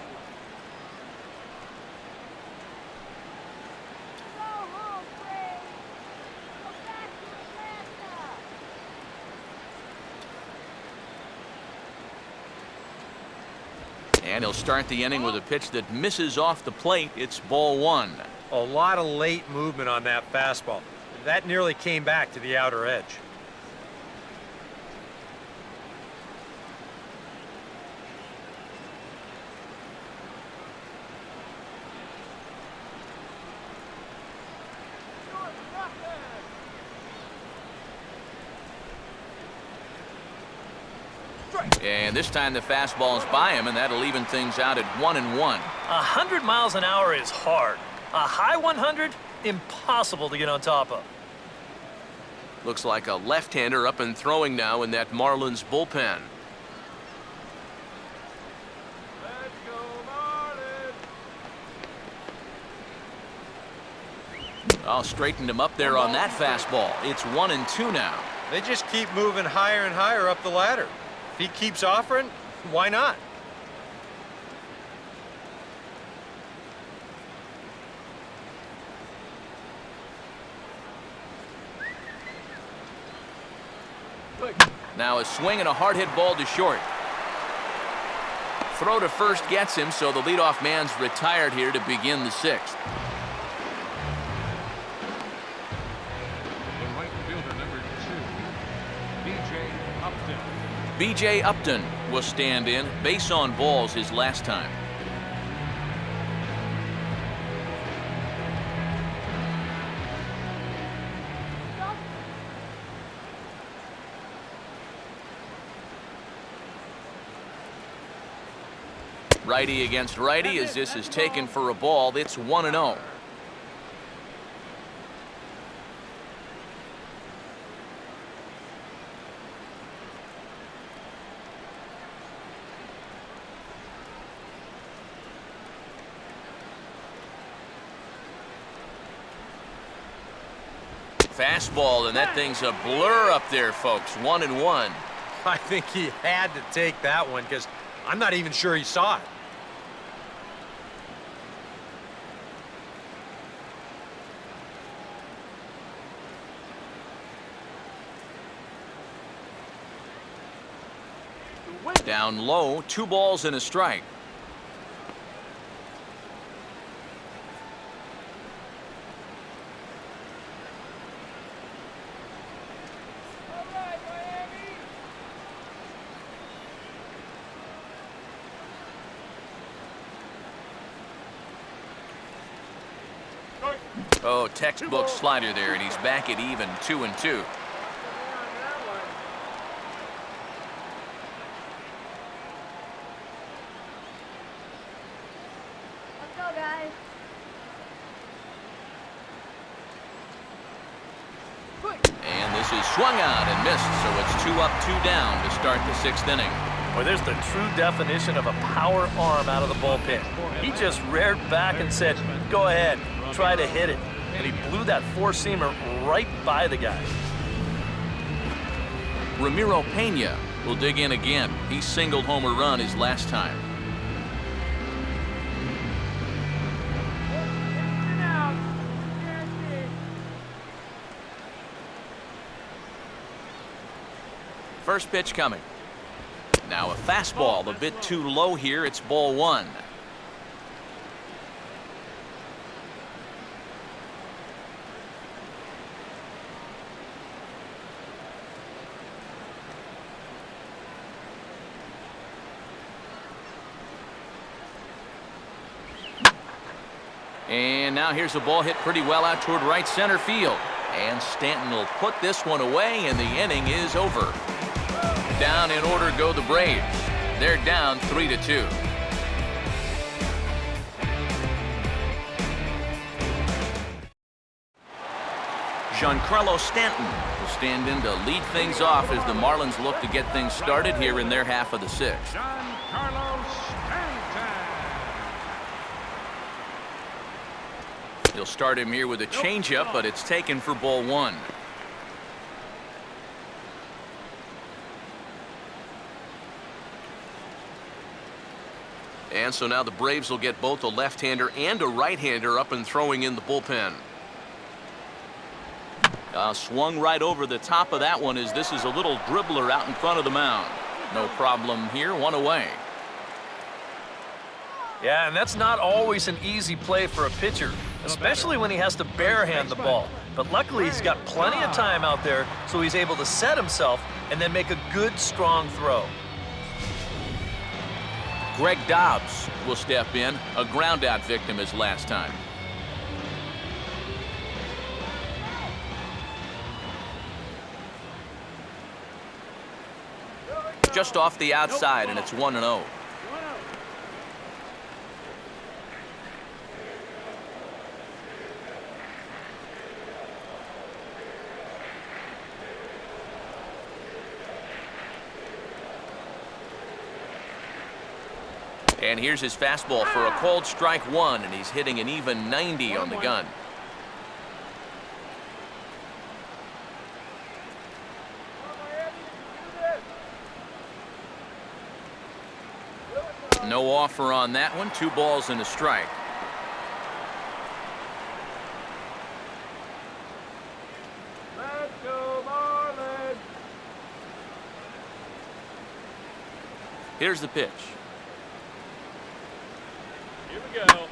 And he'll start the inning with a pitch that misses off the plate. It's ball one. A lot of late movement on that fastball. That nearly came back to the outer edge. And this time the fastball is by him, and that'll even things out at 1-1. 100 miles an hour is hard. A high 100, impossible to get on top of. Looks like a left-hander up and throwing now in that Marlins bullpen. Let's go, Marlins! I'll straighten him up there on that fastball. It's 1-2 now. They just keep moving higher and higher up the ladder. If he keeps offering, why not? Now a swing and a hard hit ball to short. Throw to first gets him, so the leadoff man's retired here to begin the sixth. The right fielder, number 2, B.J. Upton. B.J. Upton will stand in. Base on balls his last time. Righty against righty as this is taken for a ball. It's 1-0. Fastball, and that thing's a blur up there, folks. 1-1. I think he had to take that one because I'm not even sure he saw it. Down low, 2 balls and a strike. Oh, textbook slider there, and he's back at even 2-2. Let's go, guys. And this is swung out and missed, so it's 2 up, 2 down to start the 6th inning. Well, there's the true definition of a power arm out of the bullpen. He just reared back and said, go ahead, try to hit it. And he blew that four-seamer right by the guy. Ramiro Pena will dig in again. He singled home a run his last time. First pitch coming. Now a fastball, a bit too low here. It's ball 1. And now here's a ball hit pretty well out toward right center field. And Stanton will put this one away, and the inning is over. Down in order go the Braves. They're down 3-2. Giancarlo Stanton will stand in to lead things off as the Marlins look to get things started here in their half of the 6th. Giancarlo Stanton. He'll start him here with a changeup, but it's taken for ball 1. And so now the Braves will get both a left-hander and a right-hander up and throwing in the bullpen. Swung right over the top of that one as this is a little dribbler out in front of the mound. No problem here, 1 away. Yeah, and that's not always an easy play for a pitcher, especially when he has to barehand the ball. But luckily, he's got plenty of time out there, so he's able to set himself and then make a good, strong throw. Greg Dobbs will step in, a ground-out victim his last time. Just off the outside, and it's 1-0. And here's his fastball for a called strike one, and he's hitting an even 90 on the gun. No offer on that one. 2 balls and a strike. Let's go, Marlins. Here's the pitch. Here we go.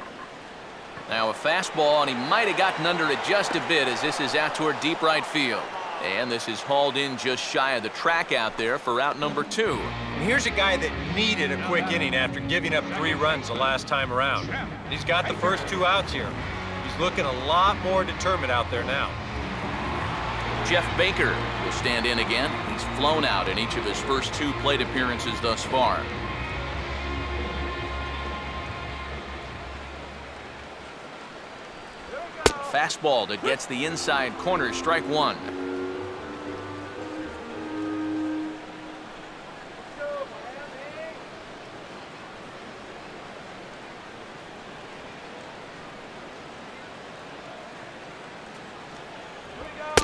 Now a fastball, and he might have gotten under it just a bit as this is out toward deep right field. And this is hauled in just shy of the track out there for out number 2. And here's a guy that needed a quick inning after giving up 3 runs the last time around. He's got the first 2 outs here. He's looking a lot more determined out there now. Jeff Baker will stand in again. He's flown out in each of his first 2 plate appearances thus far. Fastball that gets the inside corner, strike 1.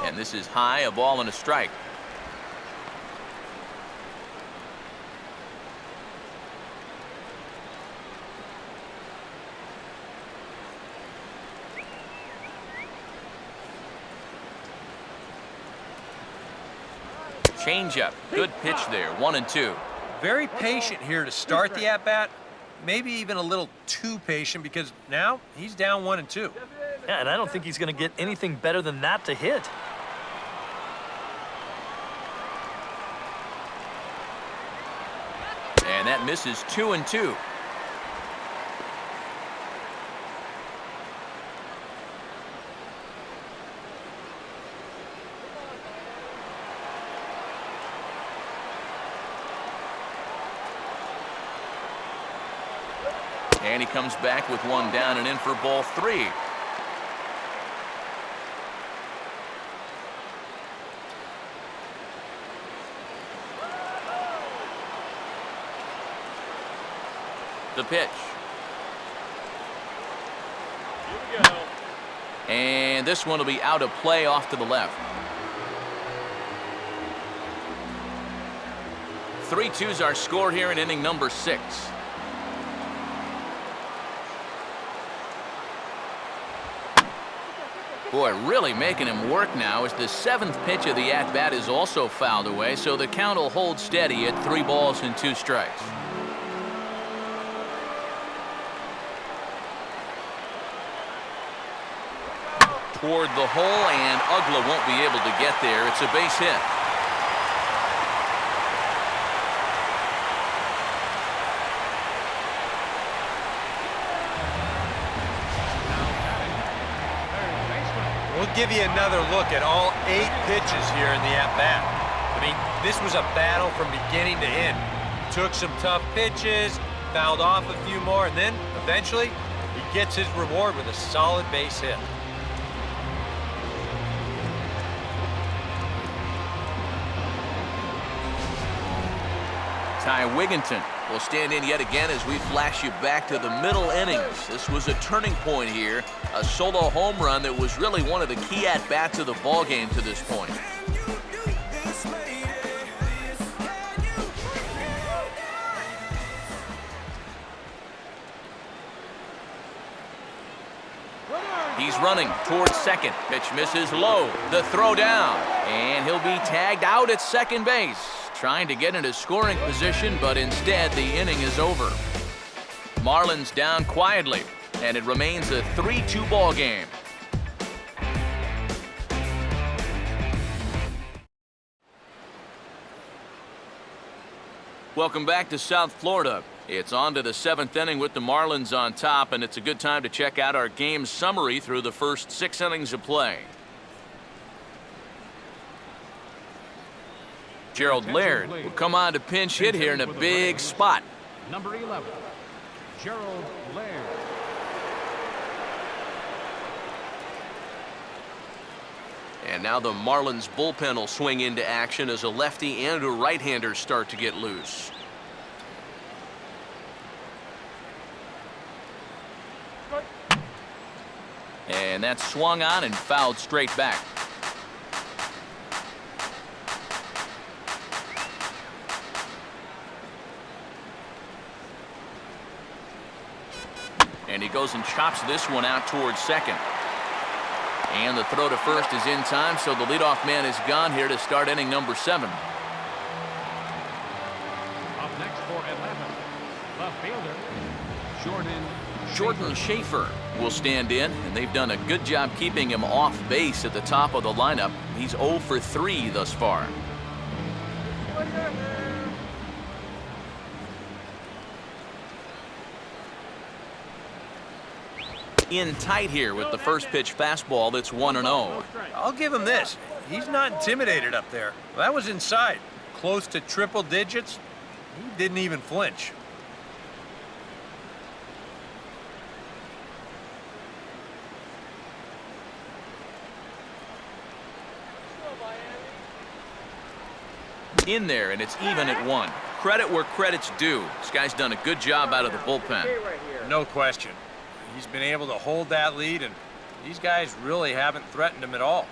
And this is high, a ball and a strike. Changeup, good pitch there, 1-2. Very patient here to start the at-bat. Maybe even a little too patient because now he's down 1-2. Yeah, and I don't think he's going to get anything better than that to hit. And that misses 2-2. And he comes back with 1 down and in for ball 3. The pitch. Here we go. And this one will be out of play off to the left. 3-2's our score here in inning number 6. Boy, really making him work now as the 7th pitch of the at-bat is also fouled away, so the count will hold steady at 3 balls and 2 strikes. Toward the hole, and Ugla won't be able to get there. It's a base hit. We'll give you another look at all 8 pitches here in the at-bat. I mean, this was a battle from beginning to end. Took some tough pitches, fouled off a few more, and then eventually he gets his reward with a solid base hit. Ty Wigginton will stand in yet again as we flash you back to the middle innings. This was a turning point here, a solo home run that was really one of the key at-bats of the ball game to this point. He's running towards second. Pitch misses low. The throw down. And he'll be tagged out at second base. Trying to get into scoring position, but instead the inning is over. Marlins down quietly, and it remains a 3-2 ball game. Welcome back to South Florida. It's on to the 7th inning with the Marlins on top, and it's a good time to check out our game summary through the first 6 innings of play. Gerald Laird will come on to pinch hit here in a big spot. Number 11, Gerald Laird. And now the Marlins bullpen will swing into action as a lefty and a right-hander start to get loose. And that's swung on and fouled straight back. And he goes and chops this one out towards second. And the throw to first is in time, so the leadoff man is gone here to start inning number 7. Up next for Atlanta, left fielder, Jordan SCHAFER will stand in, and they've done a good job keeping him off base at the top of the lineup. He's 0 for 3 thus far. In tight here with the first pitch fastball that's 1-0. I'll give him this. He's not intimidated up there. That was inside. Close to triple digits. He didn't even flinch. In there, and it's even at 1. Credit where credit's due. This guy's done a good job out of the bullpen. No question. He's been able to hold that lead, and these guys really haven't threatened him at all.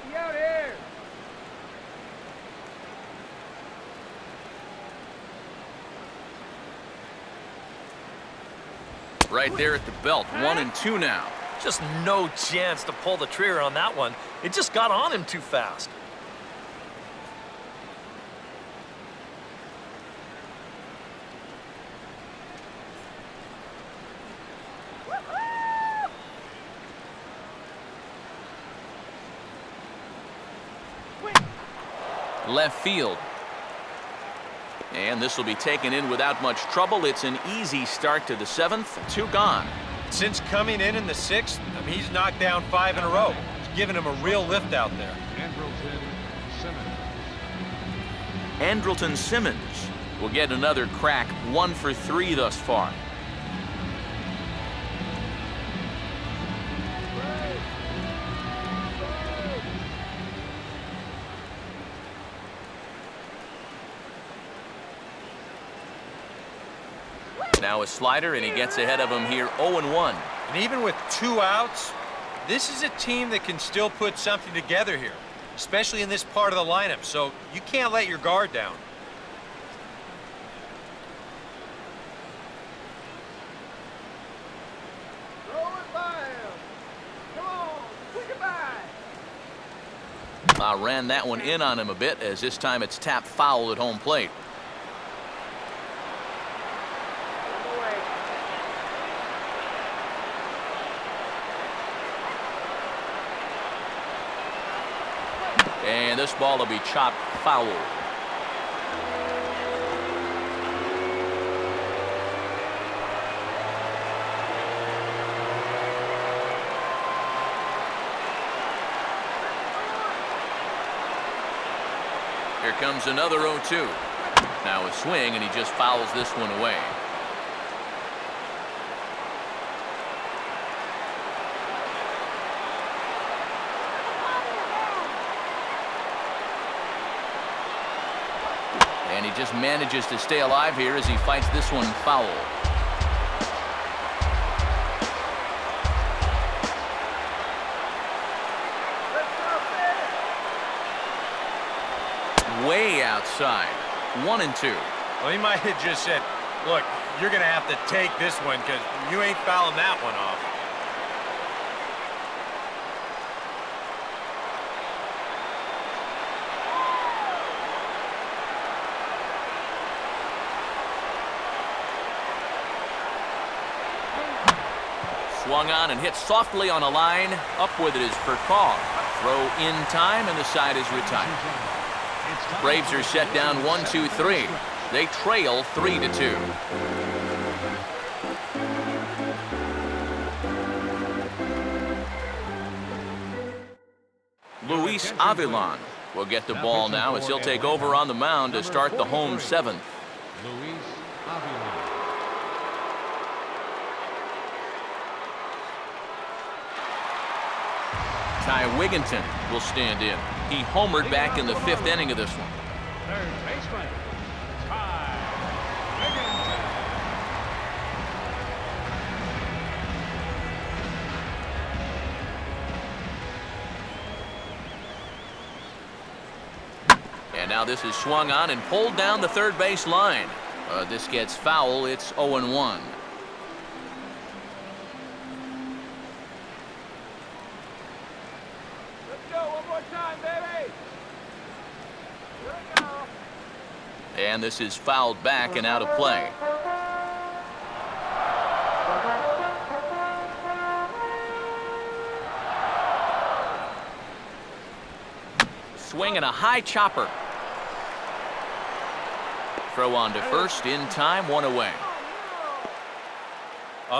Get me out here. Right there at the belt, 1-2 now. Just no chance to pull the trigger on that one. It just got on him too fast. Left field. And this will be taken in without much trouble. It's an easy start to the 7th. 2 gone. Since coming in the 6th, he's knocked down 5 in a row. It's given him a real lift out there. Andrelton Simmons will get another crack. 1 for 3 thus far. Now a slider, and he gets ahead of him here, 0-1. And even with 2 outs, this is a team that can still put something together here, especially in this part of the lineup, so you can't let your guard down. Throw it by him. Come on, quick it by. Ran that one in on him a bit, as this time it's tapped foul at home plate. And this ball will be chopped foul. Here comes another 0-2. Now a swing, and he just fouls this one away. And he just manages to stay alive here as he fights this one foul. Way outside. 1-2. Well, he might have just said, look, you're going to have to take this one because you ain't fouling that one off. Swung on and hit softly on a line. Up with it is Furcault. Throw in time, and the side is retired. Braves are set down 1-2-3. They trail 3-2. Luis Avilan will get the ball now as he'll take over on the mound to start the home seventh. Luis Avilan. Ty Wigginton will stand in. He homered back in the fifth inning of this one. Third baseman, Ty Wigginton. And now this is swung on and pulled down the third base line. This gets foul. It's 0-1. Let's go one more time, baby. Here we go. And this is fouled back and out of play. Swing and a high chopper. Throw on to first in time, one away.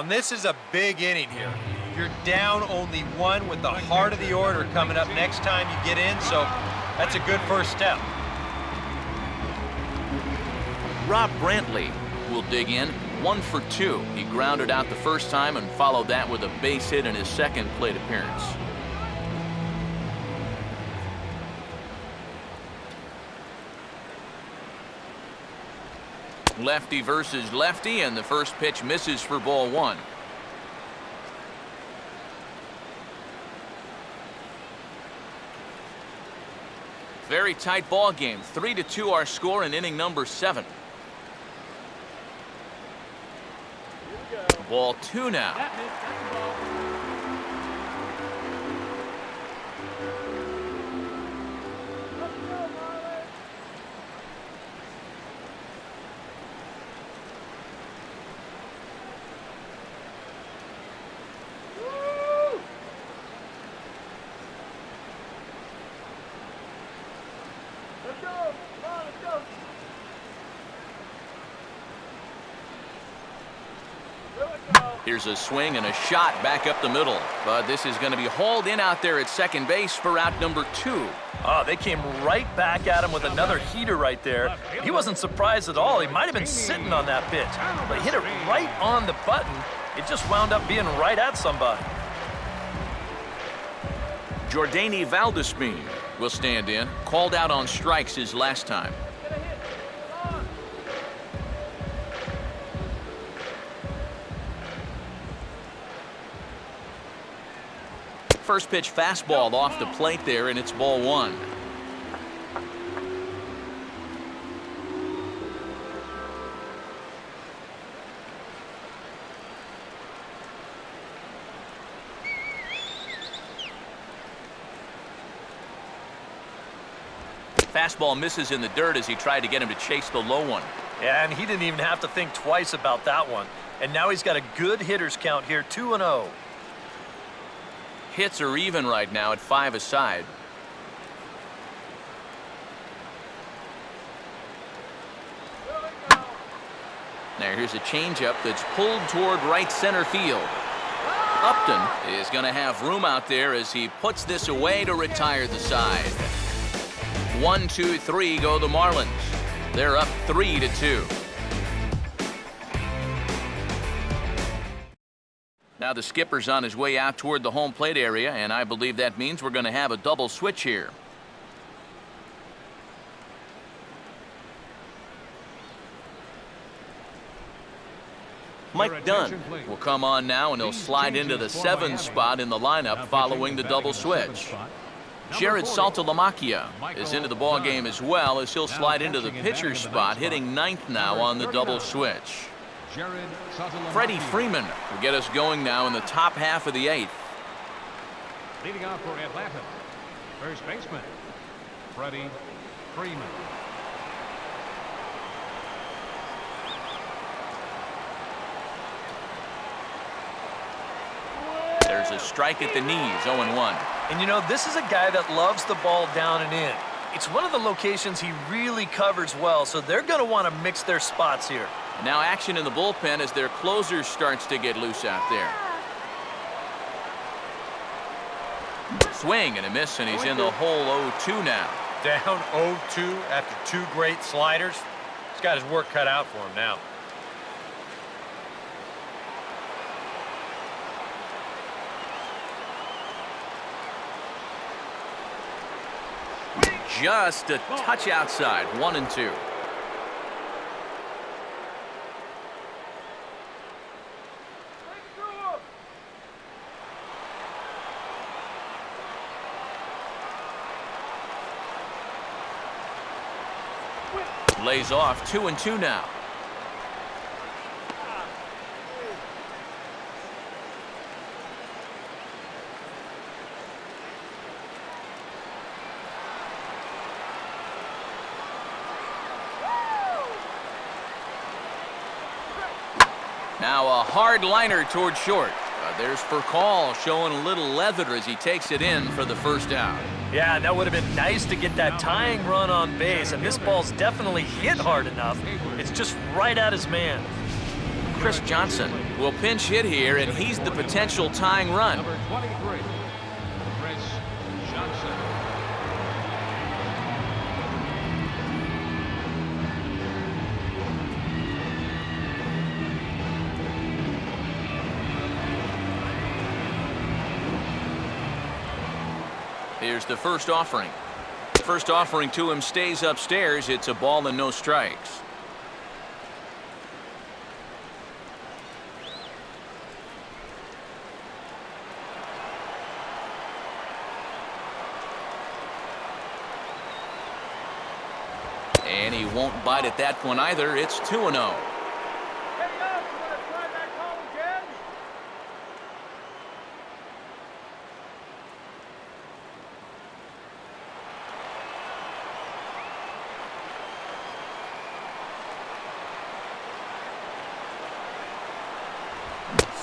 This is a big inning here. You're down only one with the heart of the order coming up next time you get in, so that's a good first step. Rob Brantley will dig in, 1 for 2. He grounded out the first time and followed that with a base hit in his second plate appearance. Lefty versus lefty, and the first pitch misses for ball 1. Very tight ball game. 3-2 our score in inning number 7. Ball 2 now. Let's go. Come on, let's go. Here we go. Here's a swing and a shot back up the middle. But this is going to be hauled in out there at second base for out number 2. Oh, they came right back at him with another heater right there. He wasn't surprised at all. He might have been sitting on that pitch, but he hit it right on the button. It just wound up being right at somebody. Jordani Valdespin will stand in. Called out on strikes his last time. Get a hit. Come on. First pitch fastball off the plate there, and it's ball 1. Fastball misses in the dirt as he tried to get him to chase the low one. Yeah, and he didn't even have to think twice about that one. And now he's got a good hitters count here, 2-0. Hits are even right now at 5 aside. Now here's a changeup that's pulled toward right center field. Upton is going to have room out there as he puts this away to retire the side. 1, 2, 3 go the Marlins. They're up 3-2. Now the skipper's on his way out toward the home plate area, and I believe that means we're going to have a double switch here. Mike Dunn will come on now, and he'll slide into the 7 spot in the lineup following the double switch. Jared Saltalamacchia is into the ball game as well, as he'll slide into the pitcher's spot, hitting 9th now on the double switch. Freddie Freeman will get us going now in the top half of the 8th. Leading off for Atlanta, first baseman, Freddie Freeman. There's a strike at the knees, 0-1. And you know, this is a guy that loves the ball down and in. It's one of the locations he really covers well, so they're going to want to mix their spots here. Now action in the bullpen as their closer starts to get loose out there. Swing and a miss, and he's in the hole 0-2 now. Down 0-2 after 2 great sliders. He's got his work cut out for him now. Just a touch outside, 1-2. Lays off, 2-2 now. Now a hard liner toward short. There's for call, showing a little leather as he takes it in for the first out. Yeah, and that would have been nice to get that tying run on base, and this ball's definitely hit hard enough. It's just right at his man. Chris Johnson will pinch hit here, and he's the potential tying run. Number 23, Chris Johnson. Here's the first offering. First offering to him stays upstairs. It's a ball and no strikes. And he won't bite at that one either. It's 2-0. Hey, you want to try that call again?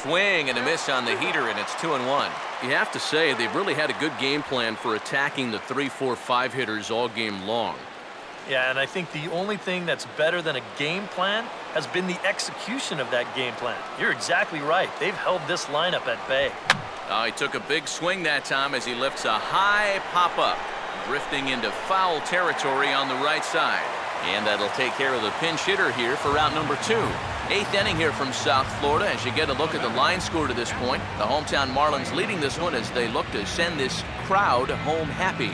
Swing and a miss on the heater, and it's 2-1. You have to say they've really had a good game plan for attacking the 3-4-5 hitters all game long. Yeah, and I think the only thing that's better than a game plan has been the execution of that game plan. You're exactly right. They've held this lineup at bay. He took a big swing that time as he lifts a high pop-up, drifting into foul territory on the right side. And that'll take care of the pinch hitter here for round number 2. 8th inning here from South Florida. As you get a look at the line score to this point, the hometown Marlins leading this one as they look to send this crowd home happy.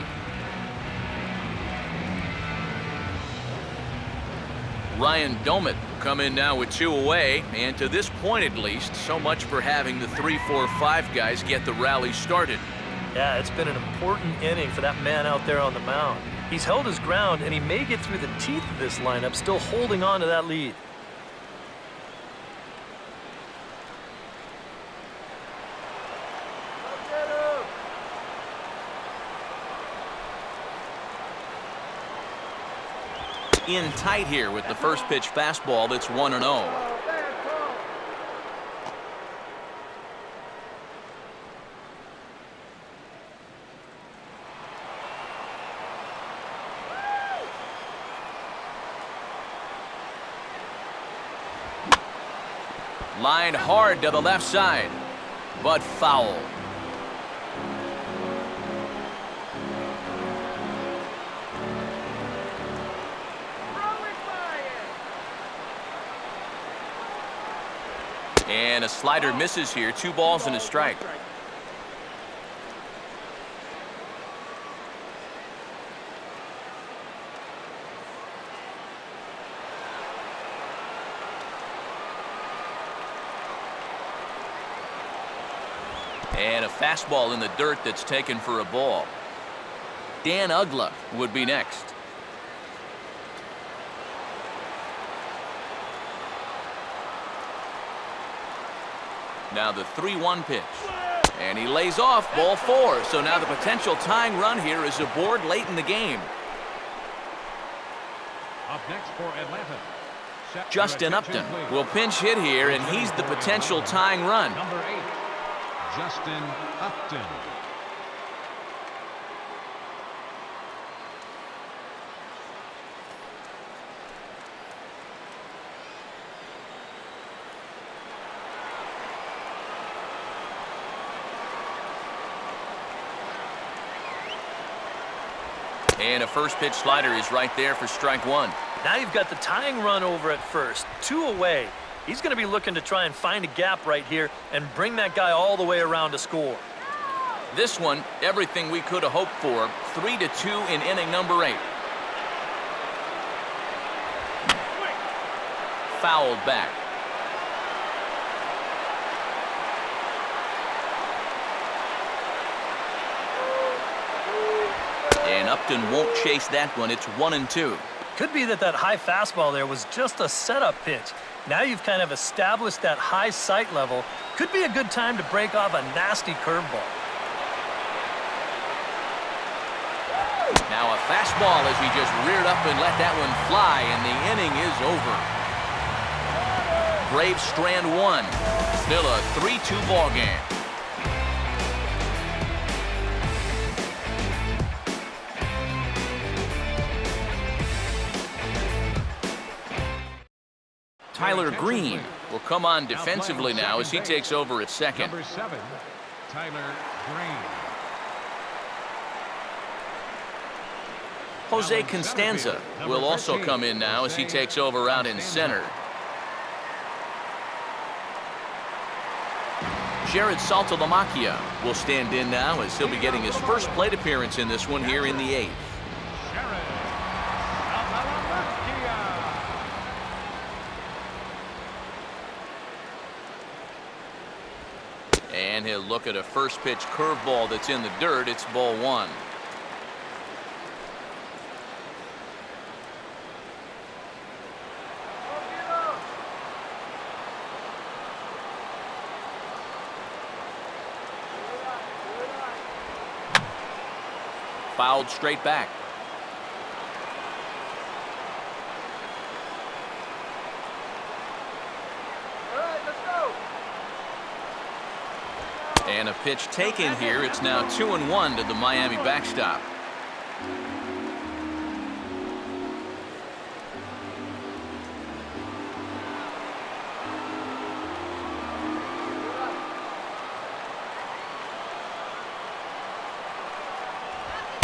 Ryan Domit will come in now with 2 away, and to this point at least, so much for having the 3-4-5 guys get the rally started. Yeah, it's been an important inning for that man out there on the mound. He's held his ground, and he may get through the teeth of this lineup, still holding on to that lead. In tight here with the first pitch fastball. That's 1-0. Line hard to the left side, but foul. And a slider misses here. 2 balls and a strike. And a fastball in the dirt that's taken for a ball. Dan Uggla would be next. Now the 3-1 pitch. And he lays off, ball 4. So now the potential tying run here is aboard late in the game. Up next for Atlanta. Justin Upton will pinch hit here, and he's the potential tying run. Number 8, Justin Upton. And a first pitch slider is right there for strike one. Now you've got the tying run over at first, 2 away. He's going to be looking to try and find a gap right here and bring that guy all the way around to score. This one, everything we could have hoped for. 3-2 in inning number 8. Fouled back. And Upton won't chase that one. It's 1-2. Could be that high fastball there was just a setup pitch. Now you've kind of established that high sight level. Could be a good time to break off a nasty curveball. Now a fastball as he just reared up and let that one fly, and the inning is over. Braves strand 1. Still a 3-2 ball game. Tyler Green will come on defensively now as he takes over at second. Number 7, Tyler Green. Jose Constanza will also come in now as he takes over out in center. Jared Saltalamacchia will stand in now as he'll be getting his first plate appearance in this one here in the 8th. And he'll look at a first pitch curveball that's in the dirt. It's ball 1. Fouled straight back. And a pitch taken here. It's now 2-1 to the Miami backstop.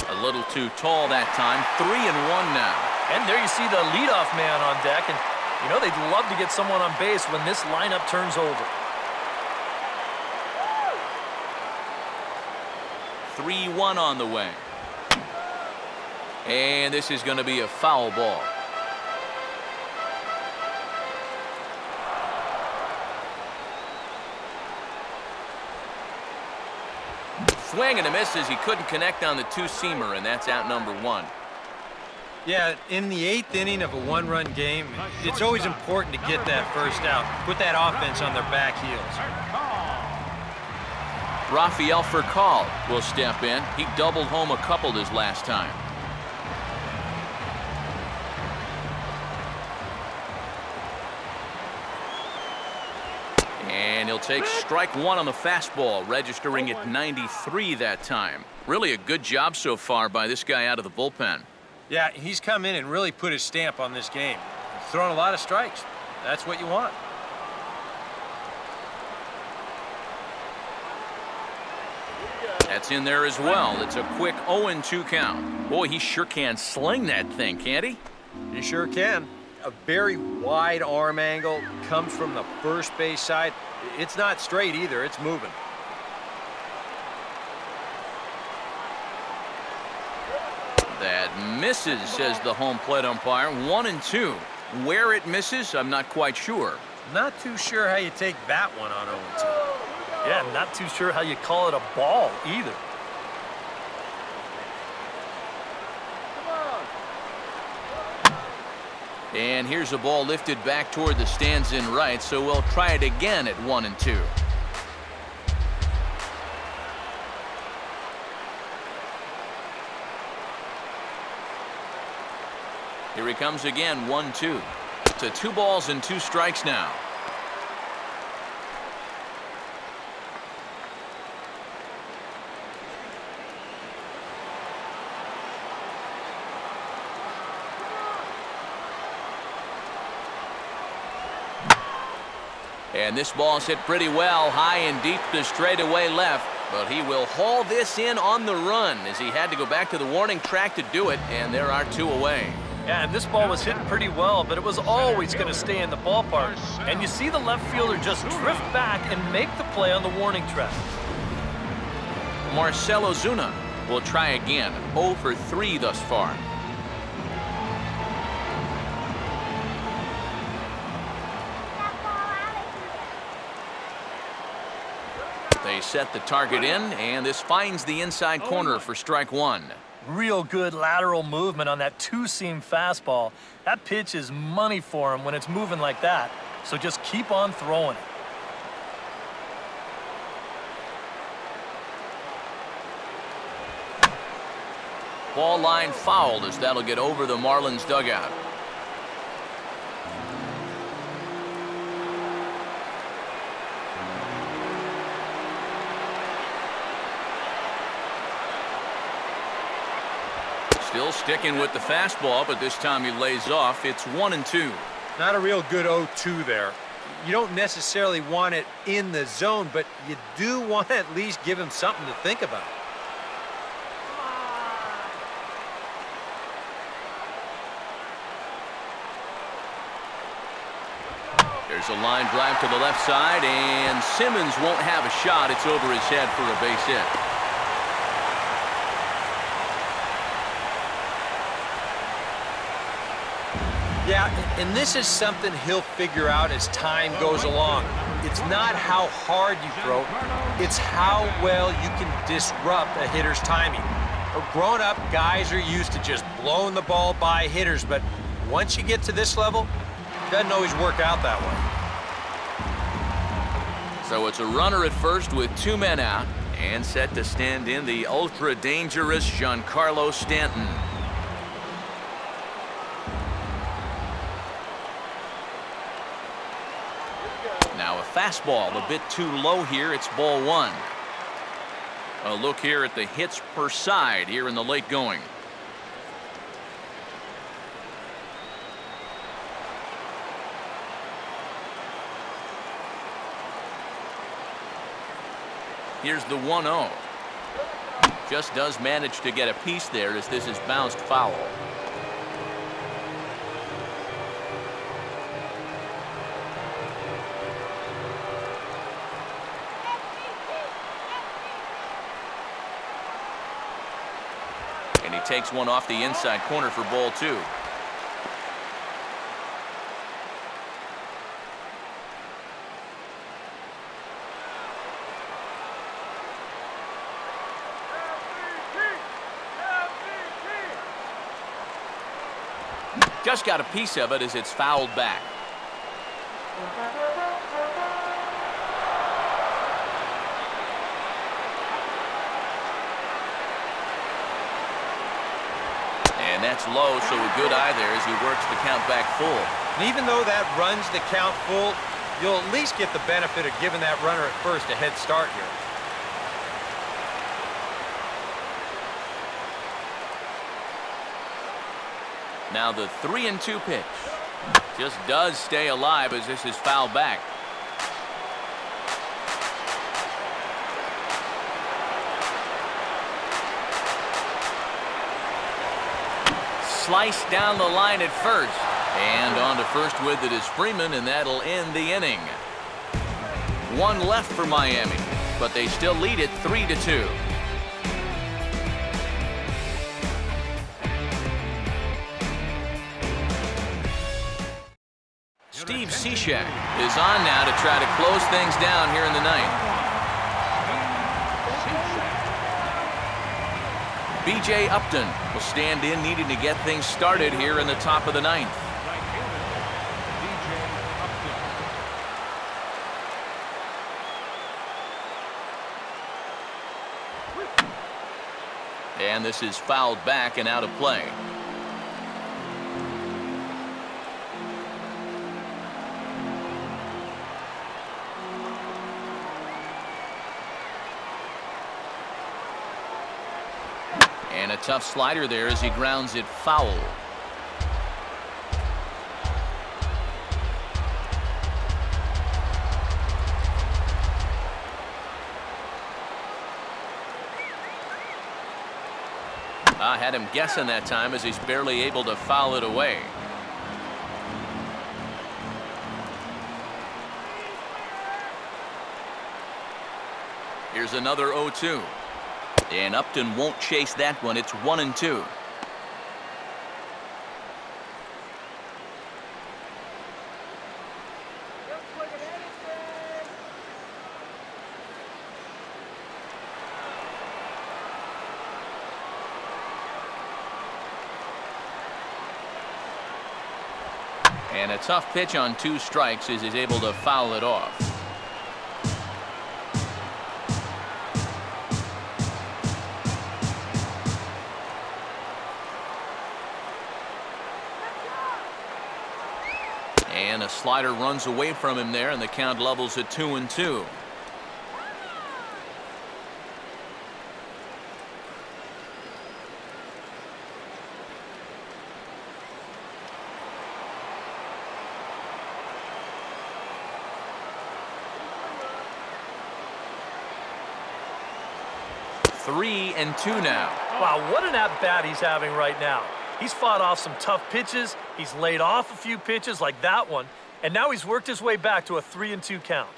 A little too tall that time. 3-1 now. And there you see the leadoff man on deck. And, you know, they'd love to get someone on base when this lineup turns over. 3-1 on the way. And this is going to be a foul ball. Swing and a miss as he couldn't connect on the two-seamer, and that's out number 1. Yeah, in the 8th inning of a 1-run game, it's always important to get that first out. Put that offense on their back heels. Rafael Furcal will step in. He doubled home a couple his last time. And he'll take strike 1 on the fastball, registering at 93 that time. Really a good job so far by this guy out of the bullpen. Yeah, he's come in and really put his stamp on this game. He's thrown a lot of strikes. That's what you want. That's in there as well. It's a quick 0-2 count. Boy, he sure can sling that thing, can't he? He sure can. A very wide arm angle, comes from the first base side. It's not straight either, it's moving. That misses, says the home plate umpire. 1-2. Where it misses, I'm not quite sure. Not too sure how you take that one on 0-2. Yeah, I'm not too sure how you call it a ball either. And here's a ball lifted back toward the stands in right, so we'll try it again at 1-2. Here he comes again, 1-2. To 2 balls and 2 strikes now. And this ball's hit pretty well, high and deep to straightaway left. But he will haul this in on the run as he had to go back to the warning track to do it, and there are 2 away. Yeah, and this ball was hit pretty well, but it was always going to stay in the ballpark. And you see the left fielder just drift back and make the play on the warning track. Marcell OZUNA will try again, 0 for 3 thus far. They set the target in, and this finds the inside corner for strike 1. Real good lateral movement on that 2-seam fastball. That pitch is money for him when it's moving like that. So just keep on throwing it. Ball line fouled as that'll get over the Marlins dugout. Still sticking with the fastball, but this time he lays off. It's 1-2. Not a real good 0-2 there. You don't necessarily want it in the zone, but you do want to at least give him something to think about. There's a line drive to the left side, and Simmons won't have a shot. It's over his head for a base hit. Yeah, and this is something he'll figure out as time goes along. It's not how hard you throw, it's how well you can disrupt a hitter's timing. Growing up, guys are used to just blowing the ball by hitters, but once you get to this level, it doesn't always work out that way. So it's a runner at first with 2 men out, and set to stand in the ultra-dangerous Giancarlo Stanton. Now a fastball a bit too low here. It's ball 1. A look here at the hits per side here in the late going. Here's the 1-0. Just does manage to get a piece there as this is bounced foul. And he takes one off the inside corner for ball 2. Just got a piece of it as it's fouled back. And that's low, so a good eye there as he works the count back full. And even though that runs the count full, you'll at least get the benefit of giving that runner at first a head start here. Now the 3-2 pitch. Just does stay alive as this is fouled back. Sliced down the line at first. And on to first with it is Freeman, and that'll end the inning. 1 left for Miami, but they still lead it 3-2. Steve Cishek is on now to try to close things down here in the ninth. B.J. Upton will stand in, needing to get things started here in the top of the ninth. And this is fouled back and out of play. And a tough slider there as he grounds it foul. I had him guessing that time as he's barely able to foul it away. Here's another 0-2. And Upton won't chase that one. It's 1-2. And a tough pitch on 2 strikes as he's able to foul it off. And a slider runs away from him there, and the count levels at 2-2. Three and 2 now. Wow, what an at-bat he's having right now. He's fought off some tough pitches. He's laid off a few pitches like that one. And now he's worked his way back to a 3-2 count.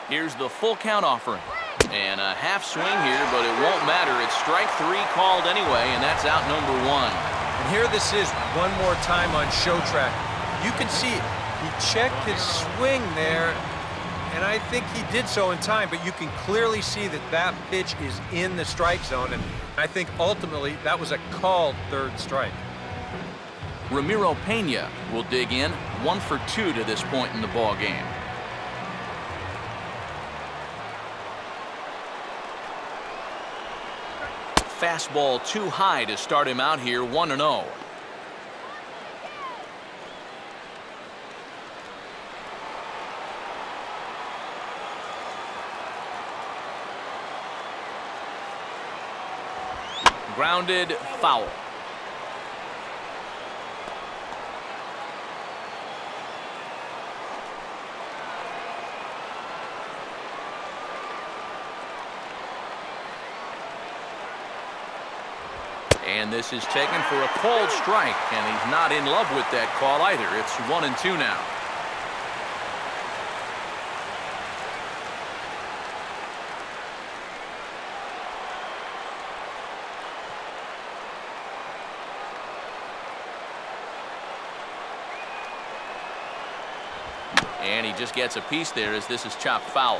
Here's the full count offering. And a half swing here, but it won't matter. It's strike 3 called anyway, and that's out number 1. And here this is one more time on show track. You can see it. He checked his swing there, and I think he did so in time, but you can clearly see that that pitch is in the strike zone, and I think ultimately that was a called 3rd strike. Ramiro Pena will dig in, 1 for 2 to this point in the ball game. Fastball too high to start him out here, 1-0. Grounded, foul. And this is taken for a called strike, and he's not in love with that call either. It's 1-2 now. And he just gets a piece there as this is chopped foul.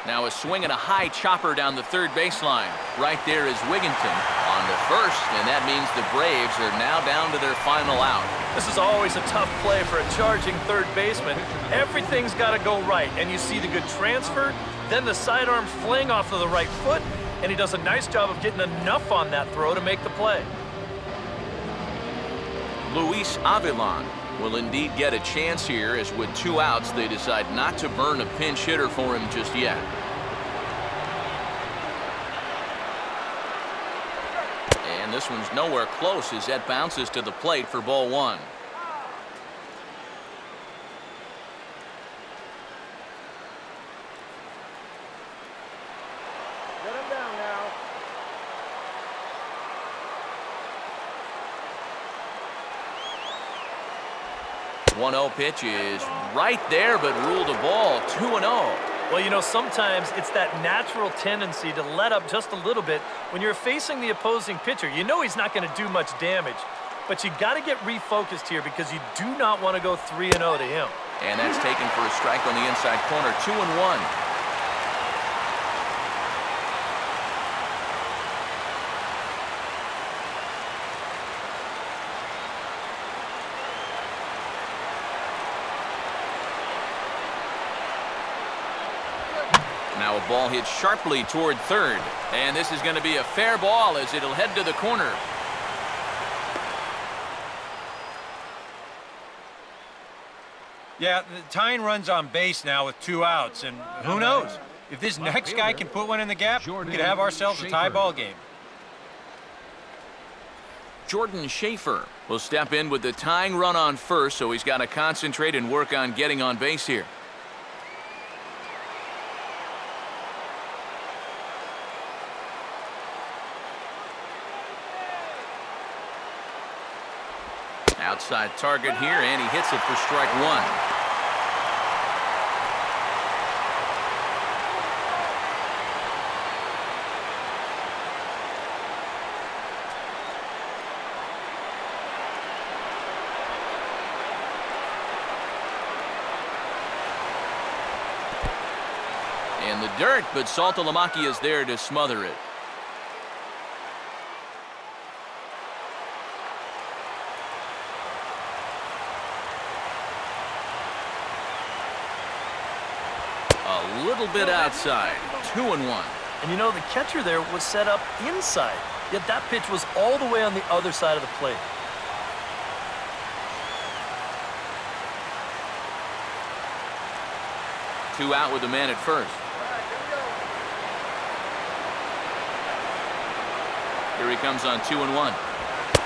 Now a swing and a high chopper down the 3rd baseline. Right there is Wigginton on the 1st, and that means the Braves are now down to their final out. This is always a tough play for a charging 3rd baseman. Everything's got to go right, and you see the good transfer, then the sidearm fling off of the right foot, and he does a nice job of getting enough on that throw to make the play. Luis Avilan will indeed get a chance here, as with 2 outs, they decide not to burn a pinch hitter for him just yet. And this one's nowhere close as that bounces to the plate for ball 1. Get him down now. 1-0 pitch is right there, but ruled a ball. 2-0. Well, you know, sometimes it's that natural tendency to let up just a little bit when you're facing the opposing pitcher. You know he's not going to do much damage, but you got to get refocused here because you do not want to go 3-0 to him. And that's taken for a strike on the inside corner. 2-1. Now a ball hit sharply toward 3rd, and this is going to be a fair ball as it'll head to the corner. Yeah, the tying runs on base now with 2 outs, and who knows? If this next guy can put one in the gap, we could have ourselves a tie ball game. Jordan SCHAFER will step in with the tying run on first, so he's got to concentrate and work on getting on base here. Outside target here, and he hits it for strike one. In the dirt, but Saltalamacchia is there to smother it. A little bit outside, 2-1. And you know, the catcher there was set up inside, yet that pitch was all the way on the other side of the plate. Two out with the man at first. Here he comes on 2-1.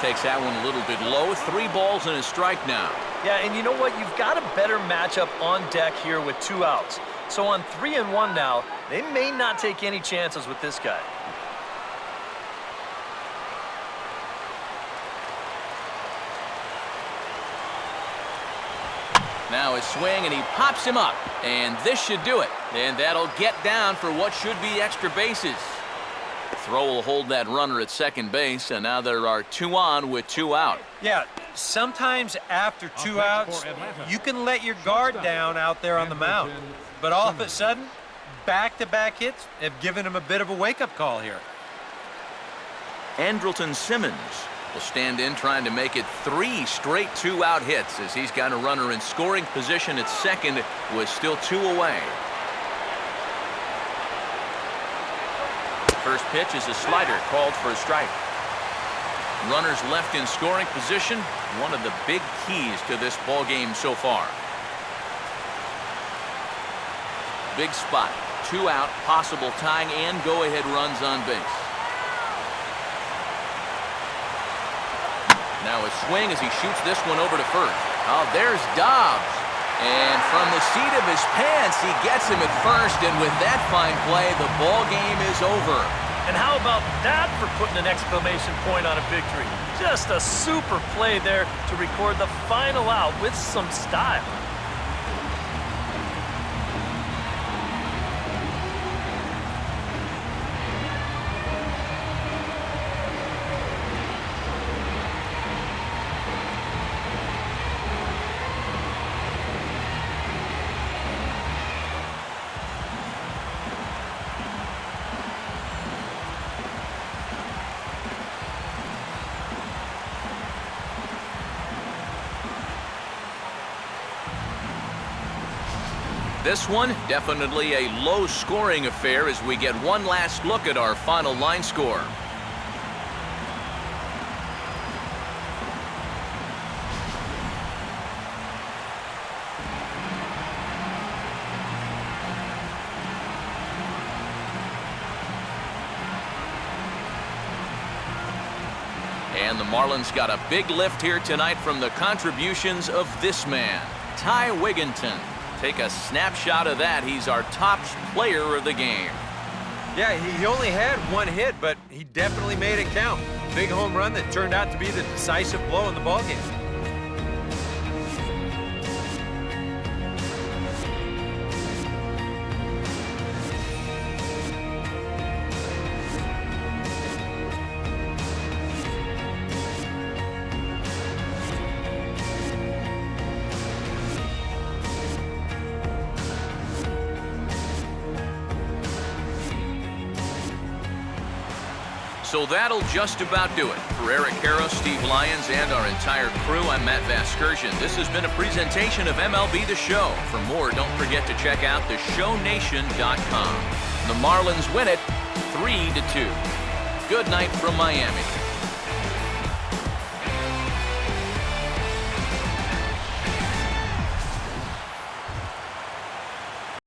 Takes that one a little bit low. 3 balls and a strike now. Yeah, and you know what? You've got a better matchup on deck here with 2 outs. So on 3-1 now, they may not take any chances with this guy. Now a swing, and he pops him up. And this should do it. And that'll get down for what should be extra bases. Throw will hold that runner at second base, and now there are 2 on with 2 out. Yeah, sometimes after 2 outs, you can let your guard down out there on the mound. But all of a sudden, back-to-back hits have given him a bit of a wake-up call here. ANDRELTON SIMMONS will stand in, trying to make it 3 straight 2-out hits, as he's got a runner in scoring position at second with still 2 away. First pitch is a slider called for a strike. Runners left in scoring position, one of the big keys to this ball game so far. Big spot, 2 out, possible tying and go-ahead runs on base. Now a swing as he shoots this one over to first. Oh, there's DOBBS. And from the seat of his pants, he gets him at first, and with that fine play, the ball game is over. And how about that for putting an exclamation point on a victory? Just a super play there to record the final out with some style. This one, definitely a low-scoring affair as we get one last look at our final line score. And the Marlins got a big lift here tonight from the contributions of this man, Ty Wigginton. Take a snapshot of that. He's our top player of the game. Yeah, he only had 1 hit, but he definitely made it count. Big home run that turned out to be the decisive blow in the ballgame. So that'll just about do it. For Eric Harrow, Steve Lyons, and our entire crew, I'm Matt Vasgersian. This has been a presentation of MLB The Show. For more, don't forget to check out theshownation.com. The Marlins win it 3-2. Good night from Miami.